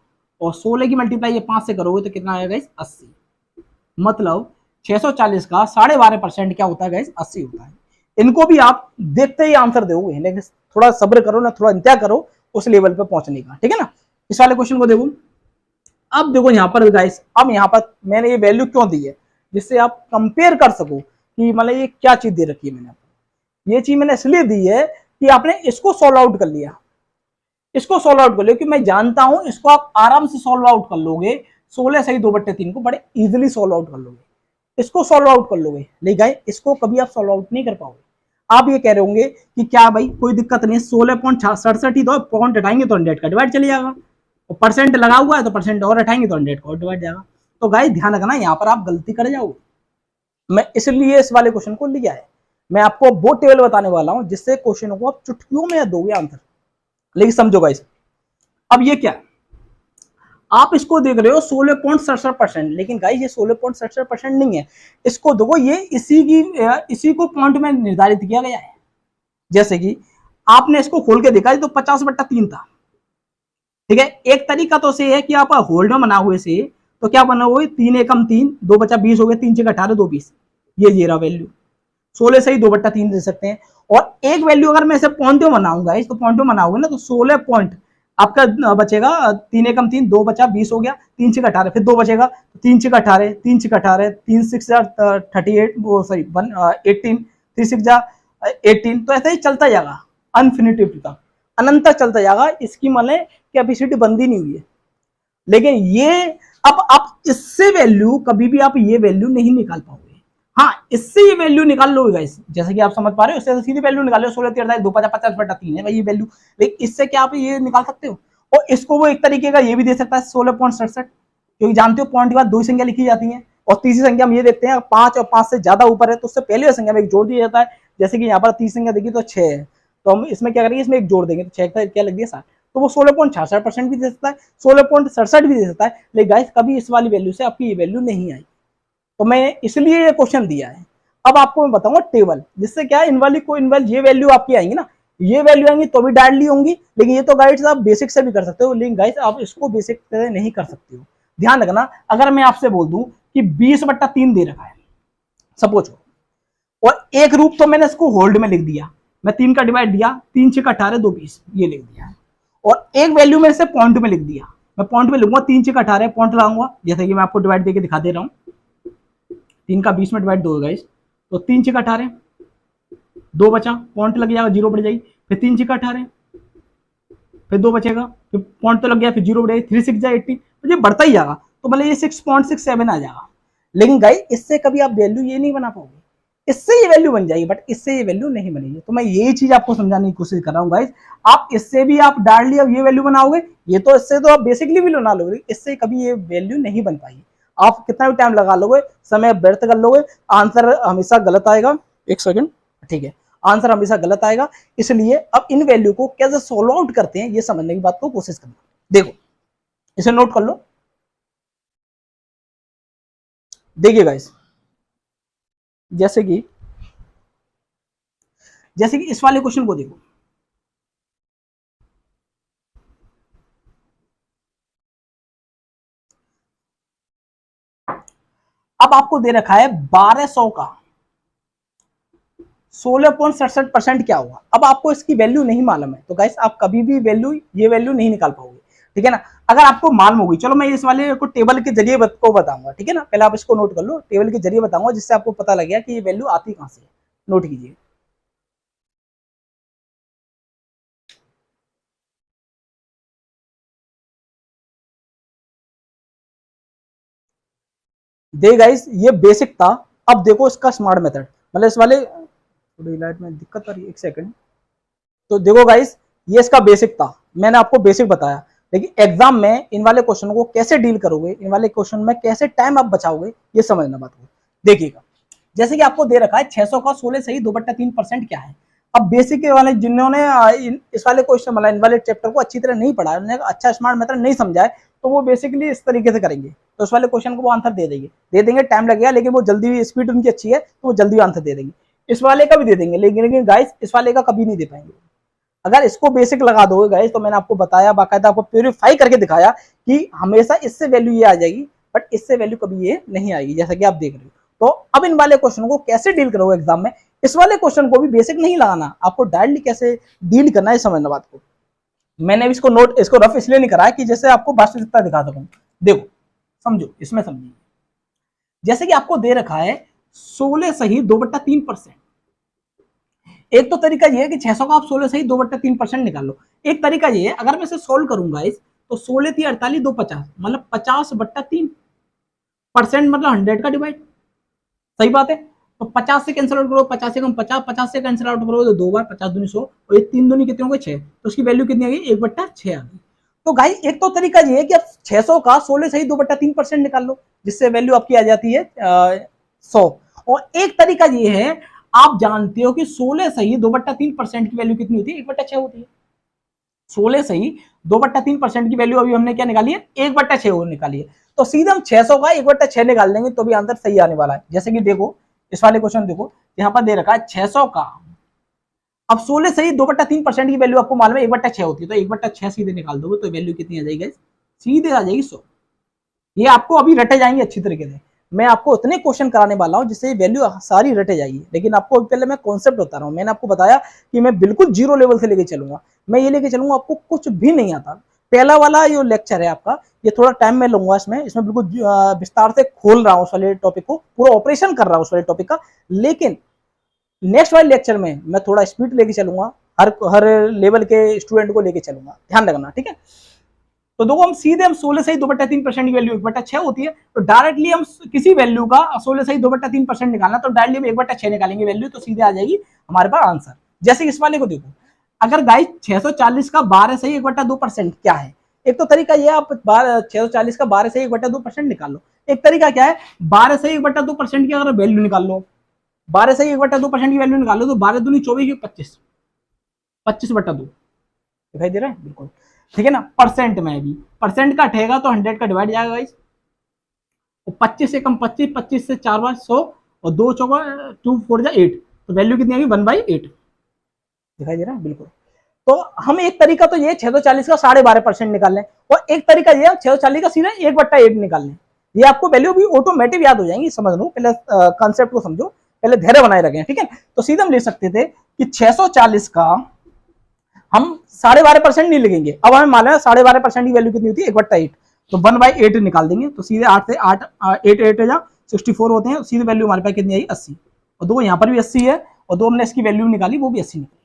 और 16 की मल्टीप्लाई 5 से करोगे तो कितना आएगा गाइस 80। मतलब 640 का 12.5% क्या होता है गाइस 80 होता है। इनको भी आप देखते ही आंसर दोगे, लेकिन थोड़ा सब्र करो ना, थोड़ा इंतजार करो उस लेवल पे पहुंचने का, ठीक है ना। इस वाले क्वेश्चन को देखो, अब देखो यहाँ पर गाइस, अब यहाँ पर मैंने ये वैल्यू क्यों दी है, जिससे आप कंपेयर कर सको कि मतलब ये क्या चीज दे रखी है मैंने आपको। ये चीज मैंने इसलिए दी है कि आपने इसको सॉल्व आउट कर लिया, इसको सॉल्व आउट कर लिया, क्योंकि मैं जानता हूं इसको आप आराम से सॉल्व आउट कर लोगे। 16 सही 2/3 को बड़े इजीली सॉल्व आउट कर लोगे, इसको सॉल्व आउट कर लोगे, लेकिन गाइस इसको कभी आप सॉल्व आउट नहीं कर पाओगे। आप ये कह रहे होंगे कि क्या भाई कोई दिक्कत नहीं है, 16.67 ही तो पॉइंट हटाएंगे तो 100 का डिवाइड चले जाएगा, और परसेंट लगा हुआ है तो परसेंट और हटाएंगे तो 100 का और डिवाइड जाएगा। तो गाइस ध्यान रखना यहाँ पर आप गलती कर जाओगे, मैं इसलिए इस वाले क्वेश्चन को लिया है। मैं आपको वो टेबल बताने वाला हूं जिससे क्वेश्चनों को आप चुटकियों में दोगे आंसर, लेकिन समझो गाइस। अब ये क्या, आप इसको देख रहे हो 16.67%, लेकिन गाइस ये 16.67% नहीं है, इसको देखो ये इसी को पॉइंट में निर्धारित किया गया है। जैसे कि आपने इसको खोल के देखा तो 50/3 था, ठीक है। एक तरीका तो से है कि आप होल्ड में बनाओगे से तो क्या बना हुआ 3 एकम 3, 2 बचा 20 हो गए, 3 6 18 2 20, ये रहा वैल्यू। 16 सही 2/3 दे सकते हैं। और एक वैल्यू अगर मैं इसे पॉइंट में बनाऊंगा, तो पॉइंट में बनाओगे ना तो 16 पॉइंट आपका बचेगा, 3 एकम 3, 2 बचा 20 हो गया, 3 6 18, फिर 2 बचेगा, 3 6 18, 3 6 18, 3 6 38, सॉरी 18, 3 6 18, तो ऐसा ही चलता जाएगा अनफिनिटिव तक, अनंत तक चलता जाएगा। इसकी मतलब कैपेसिटी बंदी नहीं हुई है। लेकिन ये अब आप इससे वैल्यू कभी भी आप ये वैल्यू नहीं निकाल पाओगे। हाँ, इससे ये वैल्यू निकाल लोगे गाइस, जैसे कि आप समझ पा रहे हो, इससे सीधी वैल्यू निकालो, 16 3 2 50/3 है भाई ये वैल्यू, लेकिन इससे क्या आप ये निकाल सकते हो। और इसको वो एक तरीके का ये भी दे सकता है 16.67, क्योंकि जानते हो पॉइंट के बाद 2 संख्या लिखी जाती है, और तीसरी संख्या हम ये देखते हैं 5 और 5 से ज्यादा ऊपर है तो उससे पहले संख्या में एक जोड़ दिया जाता है। जैसे कि यहाँ पर तीसरी संख्या देखी तो 6 है, तो हम इसमें क्या करेंगे, इसमें एक जोड़ देंगे तो 6 का क्या लग दिया 7, तो वो 16.66% भी दे सकता है, 16.67 भी दे सकता है। लेकिन गाइस कभी इस वाली वैल्यू से आपकी ये वैल्यू नहीं आई, तो मैं इसलिए ये क्वेश्चन दिया है। अब आपको मैं बताऊंगा टेबल, जिससे क्या इनवाली को इनवाल ये वैल्यू आपकी आएंगी ना, ये वैल्यू आएंगी तो भी डायरेक्टली होंगी, लेकिन ये तो गाइड्स आप बेसिक से भी कर सकते हो, लेकिन गाइस आप इसको बेसिक से नहीं कर सकते हो। ध्यान रखना, अगर मैं आपसे बोल दूं कि 20/3 दे रखा है सपोज, और एक रूप तो मैंने इसको होल्ड में लिख दिया, मैं 3 का डिवाइड दिया, 3 6 18 2 20 ये लिख दिया, और एक वैल्यू में इसे पॉइंट में लिख दिया, मैं पॉइंट में लिखूंगा 3 6 18 पॉइंट लगाऊंगा, जैसे कि मैं आपको डिवाइड देके दिखा दे रहा हूं, 3 का 20 में डिवाइड 2 होगा गाइस, तो 3 6 18, 2 बचा, पॉइंट लग जाएगा, 0 बढ़ जाएगी, फिर 3 6 18, फिर 2 बचेगा, फिर पॉइंट तो लग गया, फिर 0 बढ़ जाएगी, 3 6 जा 80, तो ये बढ़ता ही जाएगा, तो भले ये 6.67 आ जाएगा। लेकिन गाइस इससे कभी आप वैल्यू ये नहीं बना पाओगे, इससे ये वैल्यू बन जाएगी, बट इससे ये वैल्यू नहीं बनेगी। तो मैं यही चीज आपको समझाने की कोशिश कर रहा हूँ गाइस, आप इससे भी आप डायरेक्टली अब ये वैल्यू बनाओगे, ये तो इससे तो आप बेसिकली भी बना लोगे, इससे कभी ये वैल्यू नहीं बन पाएगी। आप कितना भी टाइम लगा लोगे, समय व्यर्थ कर लोगे, आंसर हमेशा गलत आएगा। एक सेकंड, ठीक है, आंसर हमेशा गलत आएगा। इसलिए अब इन वैल्यू को कैसे सोल्व आउट करते हैं ये समझने की बात को कोशिश करना। देखो इसे नोट कर लो, देखिए गाइस, जैसे कि इस वाले क्वेश्चन को देखो, अब आपको दे रखा है 1200 का 16.67% क्या होगा। अब आपको इसकी वैल्यू नहीं मालूम है, तो गाइस आप कभी भी ये वैल्यू नहीं निकाल पाओगे, ठीक है ना। अगर आपको मालूम होगी, चलो मैं इस वाले को टेबल के जरिए को बताऊंगा, ठीक है ना, पहले आप इसको नोट कर लो, टेबल के जरिए बताऊंगा, जिससे आपको पता लग गया कि ये वैल्यू आती कहां से है। नोट कीजिए, दे गाइस ये बेसिक था। अब देखो इसका स्मार्ट मेथड, मतलब इस वाले थोड़ी लाइट में दिक्कत आ रही है, एक सेकंड। तो देखो गाइस ये इसका बेसिक था, मैंने आपको बेसिक बताया, लेकिन एग्जाम में इन वाले क्वेश्चन को कैसे डील करोगे, इन वाले क्वेश्चन में कैसे टाइम आप बचाओगे, ये समझना बात को। देखिएगा, जैसे कि आपको दे रखा है 600 का 16 सही 2/3% क्या है। अब बेसिक के वाले जिन्होंने इस वाले क्वेश्चन मतलब इन वाले चैप्टर को अच्छी तरह नहीं पढ़ा, उन्होंने अच्छा स्मार्ट मेथड नहीं समझा है, तो वो बेसिकली इस तरीके से करेंगे, तो इस वाले क्वेश्चन को वो आंसर दे देंगे, टाइम लगेगा, लेकिन वो जल्दी, स्पीड उनकी अच्छी है तो वो जल्दी आंसर दे देंगे। इस वाले का भी दे देंगे, लेकिन गाइस इस वाले का कभी नहीं दे पाएंगे। अगर इसको बेसिक लगा दोगे गाइस, तो मैंने आपको बताया, बाकायदा आपको प्यूरिफाई करके दिखाया कि हमेशा इससे वैल्यू ये आ जाएगी, बट इससे वैल्यू कभी ये नहीं आएगी, जैसा कि आप देख रहे हो। तो अब इन वाले क्वेश्चन को कैसे डील करोगे एग्जाम में, इस वाले क्वेश्चन को भी बेसिक नहीं लगाना, आपको डायरेक्टली कैसे डील करना है समझना बात को। मैंने इसको रफ इसलिए नहीं करा कि जैसे आपको वास्तविकता दिखा सकूं। देखो समझो, इसमें समझिए, जैसे कि आपको दे रखा है 16 सही 2/3%। एक तो तरीका ये है कि 600 का आप 16 सही 2/3% निकाल लो। एक तरीका ये है, अगर मैं इसे सोल्व करूंगा इस, तो 16 3 48 2 50, मतलब 50/3%, मतलब 100 का डिवाइड, सही बात है। तो 50 से कैंसिल आउट करो, 50 से कम 50, 50 से कैंसिल आउट करो तो 2 बार 50 दूनी 100, और ये 3 दूनी कितने हो गए 6, तो उसकी वैल्यू कितनी आ गई 1/6 आ गई। तो गाइस एक तो तरीका ये है कि आप 600 का 16 सही 2/3% निकाल लो, जिससे वैल्यू आपकी आ जाती है 100। और एक तरीका ये है, आप जानते हो कि 16 सही 2/3% की वैल्यू कितनी होती है 1/6 होती है। 16 सही 2/3% की वैल्यू अभी हमने क्या निकाली है 1/6 निकाली है, तो सीधे हम 600 का 1/6 निकाल देंगे तो भी आंसर सही आने वाला है। जैसे कि देखो इस वाले क्वेश्चन देखो, यहाँ पर दे रखा है 600 का, अब 16 सही 2/3% की वैल्यू आपको मालूम है 1/6 होती है, तो 1/6 सीधे निकाल दोगे तो वैल्यू कितनी आ जाएगी, सीधे आ जाएगी 100। ये आपको अभी रटे जाएंगे अच्छी तरीके से, मैं आपको इतने क्वेश्चन कराने वाला हूं जिससे वैल्यू सारी रटे जाएगी, लेकिन आपको पहले मैं कॉन्सेप्ट बता रहा हूं। मैंने आपको बताया कि मैं बिल्कुल जीरो लेवल से लेके चलूंगा, मैं ये लेके चलूंगा आपको कुछ भी नहीं आता। पहला वाला जो लेक्चर है आपका, ये थोड़ा टाइम में लूंगा, इसमें बिल्कुल विस्तार से खोल रहा हूँ उस वाले टॉपिक को, पूरा ऑपरेशन कर रहा हूँ उस वाले टॉपिक का। लेकिन नेक्स्ट वाले लेक्चर में मैं थोड़ा स्पीड लेके चलूंगा, हर लेवल के स्टूडेंट को लेके चलूंगा, ध्यान रखना, ठीक है। तो देखो हम सीधे 16 सही 2/3% की वैल्यू 1/6 होती है, तो डायरेक्टली हम किसी वैल्यू का 16 सही 2/3% निकालना, तो डायरेक्टली हम 1/6 निकालेंगे वैल्यू, तो सीधे आ जाएगी हमारे पास आंसर। जैसे इस वाले को देखो, अगर गाइस 640 का 12 सही 1/2% क्या है, एक तो तरीका ये आप 640 का 12 सही 1/2% निकाल लो। एक तरीका क्या है, 12 सही 1/2% की अगर वैल्यू निकाल लो, 12 सही 1/2% की वैल्यू निकाल लो, तो 12 दूनी 24 25, 25/2 दिखाई दे रहा है, बिल्कुल ठीक है ना। परसेंट में भी परसेंट का ठेगा तो 100 का डिवाइड जाएगा गाइस, 25 से कम 25, 25 से 4 बार 100, और 2 चौका 2 4 जा 8, तो वैल्यू कितनी आएगी 1/8, दिखाई दे रहा है, बिल्कुल। तो हम एक तरीका तो ये 640 का 12.5% निकाल लें, और एक तरीका ये 640 का सीधा 1/8 निकाल लें। ये आपको वैल्यू भी ऑटोमेटिक याद हो जाएंगी, समझ लो, पहले कॉन्सेप्ट को समझो, पहले धैर्य बनाए रखें, ठीक है। तो सीधा हम ले सकते थे कि 640 का हम 12.5% नहीं लिखेंगे, अब हमें मालूम है 12.5% की वैल्यू कितनी होती है 1/8, तो 1/8 निकाल देंगे, तो सीधे 8 से 8 8 8 जा 64 होते हैं, सीधे वैल्यू हमारे पास कितनी आई 80, और देखो यहाँ पर भी 80 है, और दो हमने इसकी वैल्यू निकाली वो भी 80 निकली।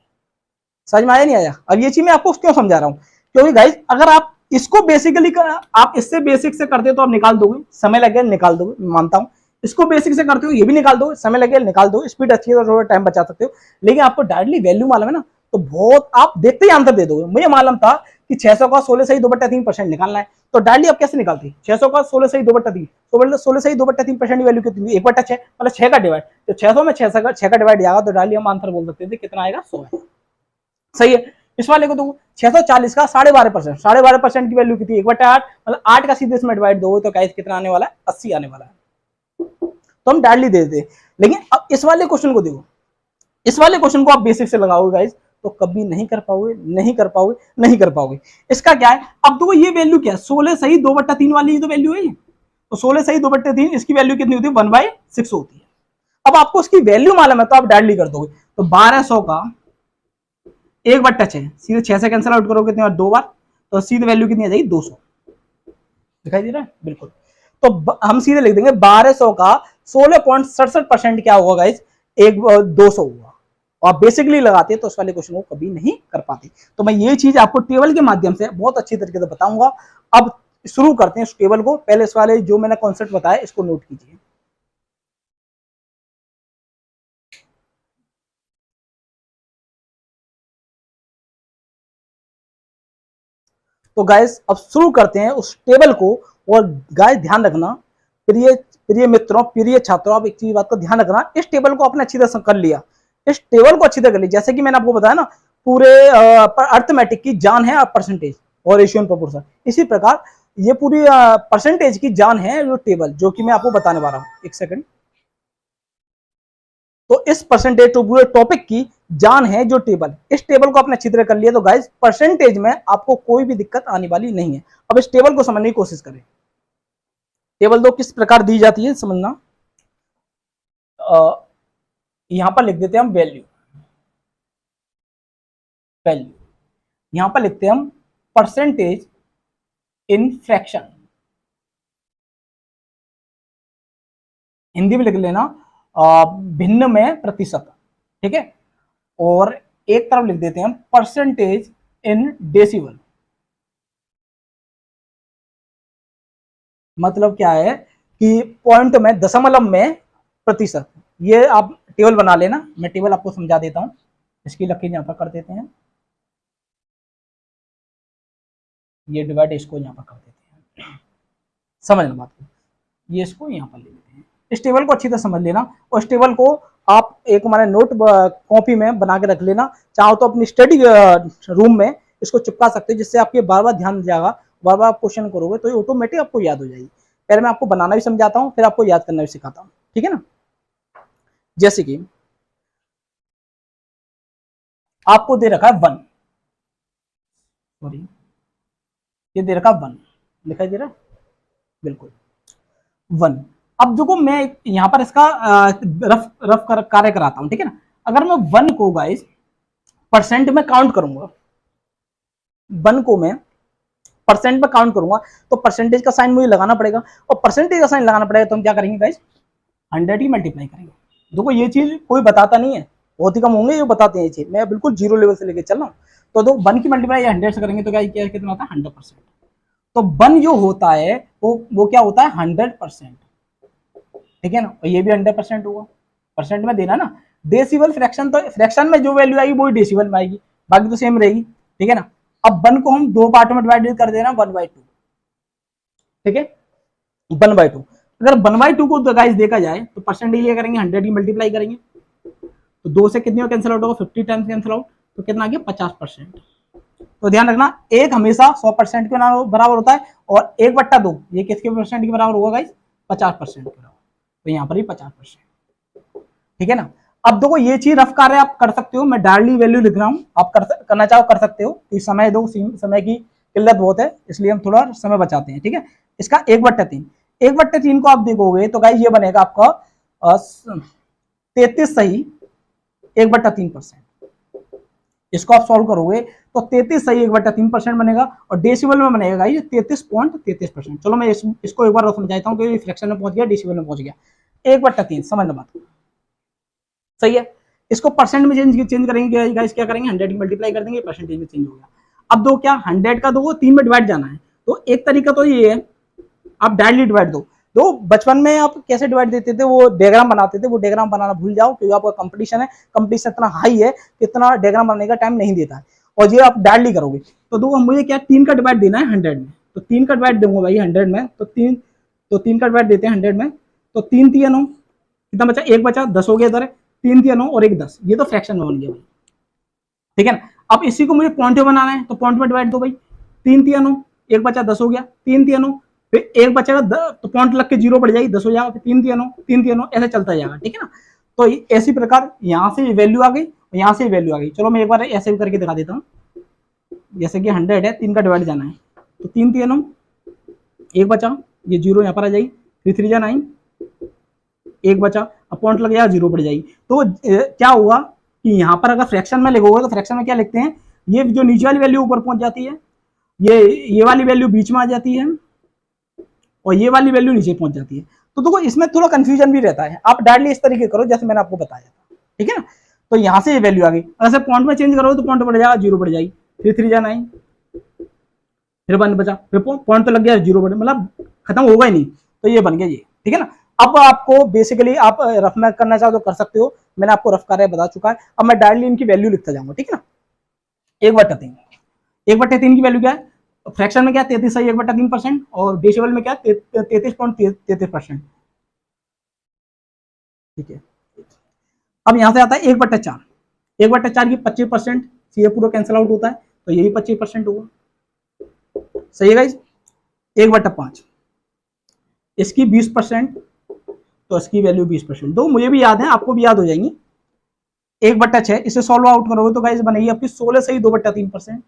समझ में आया नहीं आया? अब ये चीज मैं आपको क्यों समझा रहा हूँ, क्योंकि गाइज अगर आप इसको बेसिकली आप इससे बेसिक से करते हो तो आप निकाल दोगे, समय लगेगा निकाल दोगे, मैं मानता हूँ। इसको बेसिक से करते हो ये भी निकाल दो, समय लगेगा निकाल दो, स्पीड अच्छी है तो थोड़ा टाइम बचा सकते हो। लेकिन आपको डायरेक्टली वैल्यू मालूम है ना, तो बहुत आप देखते ही आंसर दे दोगे। मुझे मालूम था कि 600 का 16 सही 2/3% निकालना है, तो डायरेक्टली आप कैसे निकालते? 600 का 16 सही 2/3, तो 16 सही 2/3% की वैल्यू कितनी? 1/6, मतलब 6 का डिवाइड, तो 600 में 6 का डिवाइड जाएगा, तो डायरेक्टली हम आंसर बोल सकते थे कितना आएगा, 100 है। सही है। इस वाले को तो 640 का 12.5%, 12.5% की वैल्यू कितनी? 1/8, मतलब 8 का सीधे इसमें डिवाइड दोगे तो गाइस कितना आने वाला है? 80 आने वाला है। तो हम डायरेक्टली दे देते। लेकिन अब इस वाले क्वेश्चन को देखो, इस वाले क्वेश्चन को आप बेसिक से लगाओगे गाइस तो कभी नहीं कर पाओगे, नहीं कर पाओगे, नहीं कर पाओगे। इसका क्या है, अब देखो ये वैल्यू क्या है, 16 सही 2/3 वाली ही तो वैल्यू है, तो 16 सही 2/3, इसकी वैल्यू कितनी होती है? 1/6 होती है। अब आपको उसकी वैल्यू मालूम है तो आप डायरेक्टली कर दोगे, तो 1200 का 1/6, सीधे 6 से कैंसिल आउट करोगे कितनी बार? 2 बार, तो सीधे वैल्यू कितनी आ जाएगी? 200। दिखाई दे रहा है? बिल्कुल। तो हम सीधे लिख देंगे 1200 का 16.67% क्या होगा गाइस? 200 होगा। और बेसिकली लगाते हैं तो उस वाले क्वेश्चन को कभी नहीं कर पाते। तो मैं ये चीज आपको टेबल के माध्यम से बहुत अच्छी तरीके से बताऊंगा। अब शुरू करते हैं इस टेबल को। पहले इस वाले जो मैंने कॉन्सेप्ट बताया इसको नोट कीजिए। तो गाइस अब शुरू करते हैं उस टेबल को। और गाइस ध्यान रखना, प्रिय प्रिय मित्रों, प्रिय छात्रों, आप एक चीज बात का ध्यान रखना, इस टेबल को आपने अच्छी तरह कर लिया, इस टेबल को अच्छी तरह कर लिया। जैसे कि मैंने आपको बताया ना, पूरे अर्थमेटिक की जान है परसेंटेज और रेशियो एंड प्रोपोर्शन, इसी प्रकार ये पूरी परसेंटेज की जान है जो टेबल, जो कि मैं आपको बताने वाला हूँ। एक सेकंड। तो इस परसेंटेज तो पूरे टॉपिक की जान है जो टेबल, इस टेबल को आपने अच्छी तरह कर लिया तो गाइस परसेंटेज में आपको कोई भी दिक्कत आने वाली नहीं है। अब इस टेबल को समझने की कोशिश करें। टेबल दो किस प्रकार दी जाती है समझना। यहां पर लिख देते हैं हम वैल्यू, वैल्यू यहां पर लिखते हैं हम परसेंटेज इन फ्रैक्शन, हिंदी में लिख लेना भिन्न में प्रतिशत, ठीक है। और एक तरफ लिख देते हैं हम परसेंटेज इन डेसिबल, मतलब क्या है कि पॉइंट में, दशमलव में प्रतिशत। ये आप टेबल बना लेना, मैं टेबल आपको समझा देता हूं। इसकी लकीर यहां पर कर देते हैं, ये डिवाइड इसको यहां पर कर देते हैं, समझना बात को। ये इसको यहां पर ले लेते हैं। इस टेबल को अच्छी तरह समझ लेना, और इस टेबल को आप एक हमारे नोट कॉपी में बना के रख लेना, चाहो तो अपनी स्टडी रूम में इसको चिपका सकते हो, जिससे आपके बार बार ध्यान जाएगा, बार बार आप क्वेश्चन करोगे तो ये ऑटोमेटिक आपको याद हो जाएगी। पहले मैं आपको बनाना भी समझाता हूँ, फिर आपको याद करना भी सिखाता हूँ, ठीक है ना। जैसे कि आपको दे रखा है 1, सॉरी ये दे रखा 1, दिखाई दे रहा है? बिल्कुल 1। अब देखो मैं यहां पर इसका रफ रफ कार्य कराता हूं, ठीक है ना। अगर मैं 1 को गाइस परसेंट में काउंट करूंगा, 1 को मैं परसेंट में काउंट करूंगा, तो परसेंटेज का साइन मुझे लगाना पड़ेगा, और परसेंटेज का साइन लगाना पड़ेगा तो हम क्या करेंगे गाइस? 100 ही मल्टीप्लाई करेंगे। देखो ये चीज कोई बताता नहीं है, बहुत ही कम होंगे जो बताते हैं ये चीज, मैं बिल्कुल जीरो लेवल से लेके चल रहा हूँ। तो दो 1 की मल्टीप्लाई 100 से करेंगे तो क्या कितना होता है? 100%। तो 1 जो होता है वो क्या होता है? 100%, ठीक है ना। और ये भी 100% होगा, परसेंट में देना ना। डेसिबल फ्रैक्शन, तो फ्रैक्शन में जो वैल्यू आएगी वही डेसिबल में आएगी, बाकी तो सेम रहेगी, ठीक है ना। अब 1 को हम 2 पार्ट में डिवाइड कर देना, 1/2, ठीक है, 1/2। अगर 1/2 को तो गाइस देखा जाए तो परसेंटेज ये करेंगे 100 की मल्टीप्लाई करेंगे, तो 2 से कितनी कैंसिल आउट होगा? 50 टाइम्स कैंसिल आउट, तो कितना आ गया? 50%। तो ध्यान रखना, एक हमेशा 100% के बराबर होता है, और 1/2 ये किसके परसेंट के बराबर होगा गाइस? 50% के बराबर। तो यहाँ पर ही 50%, ठीक है ना। अब देखो ये चीज रफ कार्य आप कर सकते हो, मैं डायरेक्टली वैल्यू लिख रहा हूँ, आप करना चाहो कर सकते हो, तो समय दो, समय की किल्लत बहुत है इसलिए हम थोड़ा समय बचाते हैं, ठीक है। इसका 1/3, 1/3 को आप देखोगे तो गाइस ये बनेगा आपका 33 सही 1/3%, इसको आप सॉल्व करोगे तो 33 सही 1/3% बनेगा और डेसिबल में बनेगा ये 33.33%। चलो मैं इसको एक बार और समझाता हूँ कि फ्रैक्शन में पहुंच गया, डेसिबल में पहुंच गया। 1/3 समझ लो बात, सही है। इसको परसेंट में चेंज करेंगे गाइस, क्या करेंगे 100 मल्टीप्लाई कर देंगे, परसेंटेज में चेंज हो गया। अब दो क्या 100 का दो 3 में डिवाइड जाना है, तो एक तरीका तो ये है आप डायरेक्टली डिवाइड दो। तो बचपन में आप कैसे डिवाइड देते थे, वो डायग्राम बनाते थे, वो डायग्राम बनाना भूल जाओ क्योंकि आपका कंपटीशन है, कंपटीशन इतना हाई है कि इतना डायग्राम बनाने का टाइम नहीं देता है, और ये आप डायरेक्टली करोगे। तो दो मुझे क्या 3 का डिवाइड देना है 100 में, तो 3 का डिवाइड दूंगा भाई 100 में, तो 3 का डिवाइड देते हैं 100 में, तो 3 3 9 कितना बचा, 1 बचा, 10 हो गया इधर, 3 3 9 और 1 10, ये तो फ्रैक्शन में बन गया भाई, ठीक है ना। अब इसी को मुझे पॉइंट में बनाना है, तो पॉइंट में डिवाइड दो भाई, 3 3 9, 1 बचा 10 हो गया, 3 3 9, फिर 1 बचेगा तो पॉइंट लग के 0 बढ़ जाएगी, 10 हो जाएगा, फिर 3 3 9 3 3 9 ऐसे चलता जाएगा, ठीक है ना। तो ऐसी प्रकार यहाँ से वैल्यू आ गई, यहाँ से वैल्यू आ गई। चलो मैं एक बार ऐसे भी करके दिखा देता हूँ, जैसे कि 100 है, 3 का डिवाइड जाना है, तो 3 3 9, 1 बचा, ये 0 यहाँ पर आ जाएगी, 3 3 जा 9, 1 बचा, अब पॉइंट लग जाएगा 0 बढ़ जाएगी। तो क्या होगा कि यहाँ पर अगर फ्रैक्शन में लिखोगे तो फ्रैक्शन में क्या लिखते हैं, ये जो नीचे वाली वैल्यू ऊपर पहुंच जाती है, ये वाली वैल्यू बीच में आ जाती है और ये वाली वैल्यू नीचे पहुंच जाती है। तो देखो इसमें थोड़ा कंफ्यूजन भी रहता है, आप डायरेक्टली इस तरीके करो जैसे मैंने आपको बताया था, ठीक है ना। तो यहाँ से ये वैल्यू आ गई, अगर पॉइंट में चेंज करोगे तो पॉइंट बढ़ जाएगा, 0 बढ़ जाएगी, 3 3 जा 9, फिर 1 बचा, फिर पॉइंट तो लग गया 0 बढ़, मतलब खत्म होगा ही नहीं, तो ये बन गया ये, ठीक है ना। अब आपको बेसिकली आप रफ में करना चाहो तो कर सकते हो, मैंने आपको रफ कार्य बता चुका है। अब मैं डायरेक्टली इनकी वैल्यू लिखता जाऊंगा, ठीक है ना। 1/3, 1/3 की वैल्यू क्या है, फ्रैक्शन में क्या 33 सही 1/3%, और डेसिबल में क्या 33.33%, ठीक है। अब यहां से आता है 1/4, 1/4 की 25% सीधे पूरा कैंसिल आउट होता है, तो यही 25% होगा, सही है गाइस। 1/5 इसकी 20%, तो इसकी वैल्यू 20%, दो मुझे भी याद है, आपको भी याद हो जाएंगी। 1/6 इसे सॉल्व आउट करोगे तो गाइस बनेगी आपकी 16 सही 2/3%,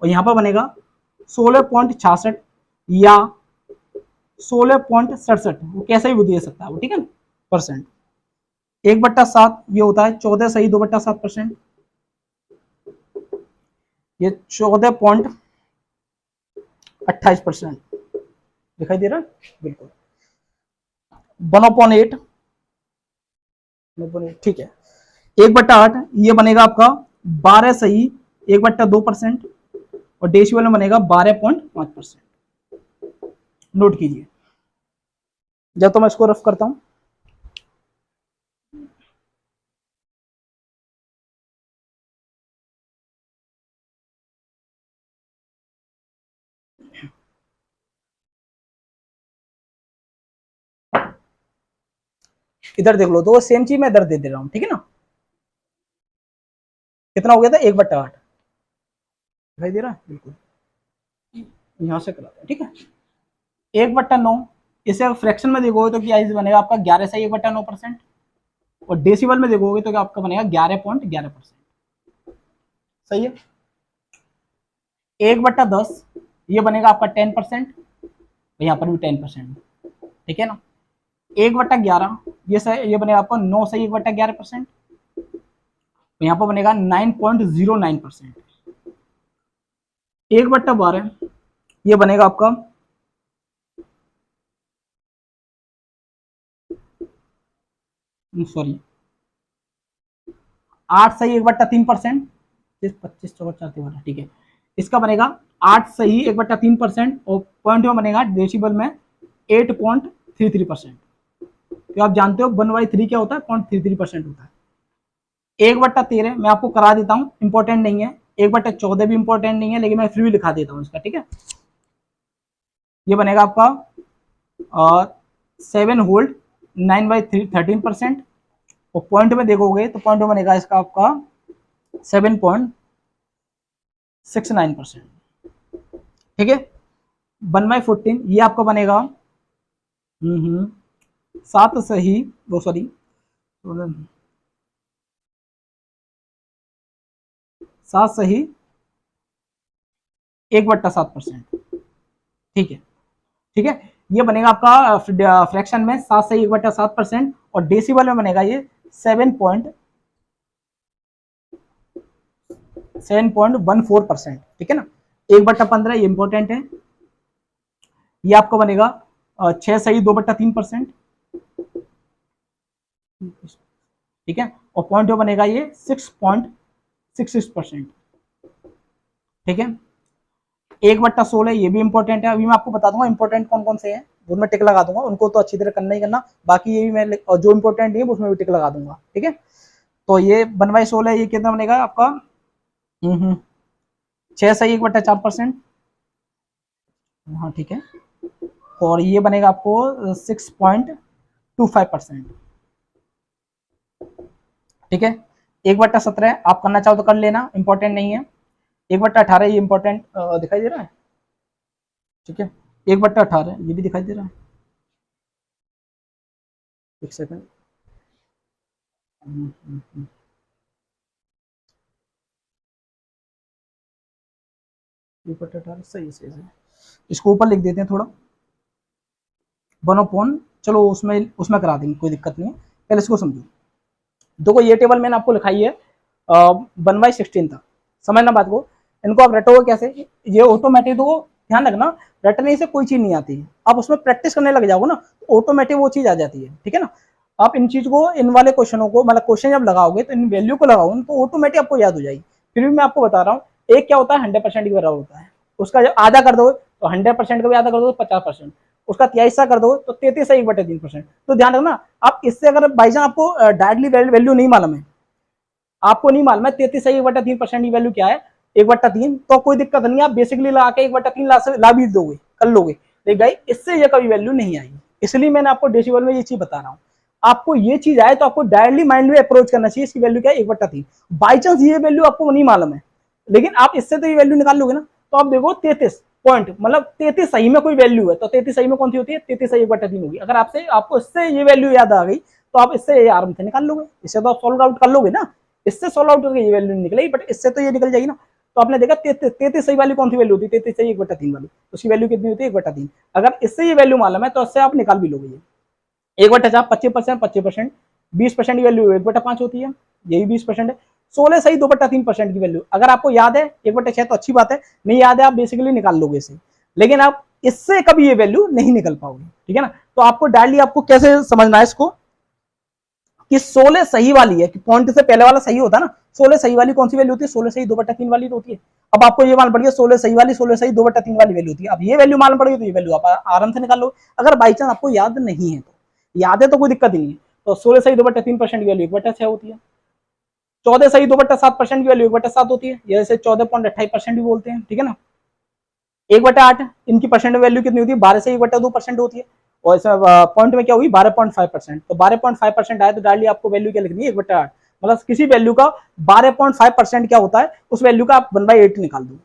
और यहाँ पर बनेगा 16.66 या 16.67, वो कैसे भी दे सकता है वो, ठीक है ना, परसेंट। 1/7 ये होता है 14 सही 2/7%, ये 14.28% दिखाई दे रहा है, बिल्कुल। 1/8, ठीक है। 1/8 ये बनेगा आपका 12 सही 1/2%, और डेसिबल में बनेगा 12.5%। नोट कीजिए जब तो मैं इसको रफ करता हूं, इधर देख लो, तो सेम चीज मैं इधर दे रहा हूं, ठीक है ना। कितना हो गया था 1/8, दिखाई दे रहा है, बिल्कुल। यहां से कराते हैं, ठीक है। 1/9 इसे फ्रैक्शन में देखोगे तो क्या बनेगा आपका 11 सही 1/9%, और डेसिबल में देखोगे तो क्या आपका बनेगा 11.11%, सही है। 1/10 ये बनेगा आपका 10%, यहाँ पर भी 10%, ठीक है ना। 1/11 ये बनेगा आपका 9 सही 1/11%, यहाँ पर बनेगा 9.09%। 1/12 ये बनेगा आपका सॉरी 8 सही 1/3%, 25 चौक 4 ठीक है। इसका बनेगा 8 सही 1/3%, और पॉइंट में बनेगा डेसिबल में 8.33%। तो आप जानते हो 1/3 क्या होता है, 0.33% होता है। 1/13 मैं आपको करा देता हूँ, इंपॉर्टेंट नहीं है। 1/14 भी इंपॉर्टेंट नहीं है, लेकिन मैं फिर भी लिखा देता हूँ इसका, ठीक है। ये बनेगा आपका 7 होल्ड 9/13%, और पॉइंट में देखोगे तो पॉइंट में बनेगा इसका आपका 7.69%, ठीक है। 1/14 ये आपका बनेगा 7 सही वो सॉरी 7 सही 1/7%, ठीक है, ठीक है। ये बनेगा आपका फ्रैक्शन में 7 सही 1/7%, और डेसिबल में बनेगा ये 7. 7.14%, ठीक है ना। 1/15 ये इंपॉर्टेंट है, ये आपका बनेगा 6.2/3%, ठीक है। और पॉइंट जो बनेगा ये 6.66%, ठीक है। 1/16 ये भी इंपॉर्टेंट है, अभी मैं आपको बता दूंगा इंपॉर्टेंट कौन कौन से हैं, उसमें टिक लगा दूंगा, उनको तो अच्छी तरह करना ही करना, बाकी ये भी मैं जो इंपॉर्टेंट है उसमें भी टिक लगा दूंगा, ठीक है। तो ये 1/16 ये कितना बनेगा आपका 6.1/4%, हाँ ठीक है। और ये बनेगा आपको 6.25%, ठीक है। 1/17 आप करना चाहो तो कर लेना, इंपॉर्टेंट नहीं है। 1/18 ये इंपॉर्टेंट दिखाई दे रहा है, ठीक है। 1/18 ये भी दिखाई दे रहा है, एक सेकंड। 1/18 सही सही सही, इसको ऊपर लिख देते हैं थोड़ा, 1/, चलो उसमें करा देंगे, कोई दिक्कत नहीं है। पहले इसको समझो, देखो ये टेबल मैंने आपको लिखाई है 1/16 तक, समझना बात को। इनको आप रटोगे कैसे, ये ऑटोमेटिक, तो ध्यान रखना रटने से कोई चीज नहीं आती है, आप उसमें प्रैक्टिस करने लग जाओगे ना, ऑटोमेटिक वो चीज आ जाती है, ठीक है ना। आप इन चीज को, इन वाले क्वेश्चनों को, मतलब क्वेश्चन जब लगाओगे तो इन वैल्यू को लगाओगे तो ऑटोमेटिक आपको याद हो जाएगी। फिर भी मैं आपको बता रहा हूँ, एक क्या होता है 100% के बराबर होता है, उसका जब आधा कर दो तो 100% का भी आधा कर दो तो 50%, उसका 83 कर दो तो 33.1/3%। तो ध्यान रखना, आप इससे अगर बाई चांस आपको डायरेक्टली वैल्यू नहीं मालूम है, आपको नहीं मालूम है 33.1/3% की वैल्यू क्या है 1/3, तो कोई दिक्कत नहीं, आप बेसिकली ला के 1/3 ला भी दोगे, कर लोगे, लेकिन भाई इससे ये कभी वैल्यू नहीं आएगी। इसलिए मैंने आपको डेसिमल में ये चीज बता रहा हूँ, आपको ये चीज आए तो आपको डायरेक्टली माइंड में अप्रोच करना चाहिए, इसकी वैल्यू क्या है 1/3। बाई चांस ये वैल्यू आपको नहीं मालूम है, लेकिन आप इससे तो ये वैल्यू निकाल लोगे ना, तो आप देखो 33 पॉइंट, मतलब 33 सही में कोई वैल्यू है, तो 33 सही में कौन सी होती है 33.1/3 होगी। अगर आपसे आपको इससे ये वैल्यू याद आ गई तो आप इससे आराम से निकाल लोगे, इससे तो आप सॉल्व आउट कर लोगे ना, इससे सॉल्व आउट करके ये वैल्यू नहीं निकलेगी, बट इससे तो ये निकल जाएगी ना। तो आपने देखा 33 सही वाली कौन सी वैल्यू होती है 33.1/3 वाली, उसकी वैल्यू कितनी होती है 1/3। अगर इससे ये वैल्यू मालूम है तो इससे आप निकाल भी लोगे। ये 1/4 25%, 25%, 20% की वैल्यू 1/5 होती है, यही 20% है। 16 सही 2/3% की वैल्यू, अगर आपको याद है 1/6 तो अच्छी बात है, नहीं याद है आप बेसिकली निकाल लोगे इसे, लेकिन आप इससे कभी ये वैल्यू नहीं निकल पाओगे, ठीक है ना। तो आपको डायरेक्टली आपको कैसे समझना है इसको, कि 16 सही वाली है, कि पॉइंट से पहले वाला सही होता है ना, 16 सही वाली कौन सी वैल्यू होती है 16 सही 2/3 वाली तो होती है। अब आपको ये मालूम पड़ गया 16 सही वाली 16 सही 2/3 वाली वैल्यू होती है, अब ये वैल्यू मालूम पड़ गई तो ये वैल्यू आप आराम से निकाल लो। अगर बाई चांस आपको याद नहीं है, तो याद है तो कोई दिक्कत नहीं है, तो 16 सही 2/3% की वैल्यू 1/6 होती है। 14 सही 2/7% की वैल्यू 1/7 होती है, जैसे 14.28% भी बोलते हैं, ठीक है ना। 1/8 इनकी परसेंट वैल्यू कितनी होती है 12 से 1/2% होती है, और इसमें पॉइंट में क्या हुई 12.5%, तो 12.5% आए तो डायरेक्टली आपको वैल्यू क्या लिखनी है 1/8, मतलब किसी वैल्यू का 12.5% क्या होता है, उस वैल्यू का आप 1/8 निकाल दो,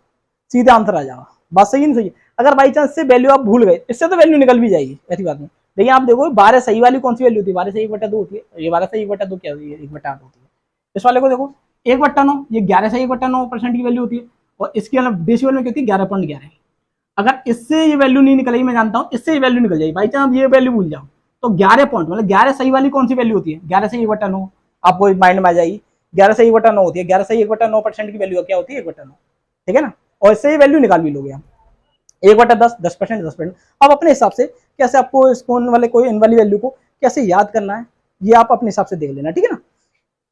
सीधे आंसर आ जाएगा। बात सही नहीं सही है। अगर बाई चांस से वैल्यू आप भूल गए, इससे तो वैल्यू निकल भी जाएगी, ऐसी बात नहीं। लेकिन आप देखो 12 सही वाली कौन सी वैल्यू होती है 12 से 1/2 होती है, ये 12 से 1/2 क्या होती है 1/8 होती है। इस वाले को देखो 1/9, ये 11 से 1/9% की वैल्यू होती है, और इसकी डेसिमल में क्या होती है 11.11। अगर इससे ये वैल्यू नहीं निकलेगी, मैं जानता हूँ इससे ये वैल्यू निकल जाएगी, बाई चांस ये वैल्यू भूल जाओ तो 11 पॉइंट, मतलब 11 सही वाली कौन सी वैल्यू होती है 11 से 1/9, आपको माइंड में आ जाएगी 11 से 1/9 होती है, 11 से 1/9% की वैल्यू क्या होती है 1/9, ठीक है ना। और इससे ये वैल्यू निकाल भी लोगे आप 1/10 10%, 10%। अब अपने हिसाब से कैसे आपको इसको वाले कोई इन वाली वैल्यू को कैसे याद करना है, ये आप अपने हिसाब से देख लेना, ठीक है ना।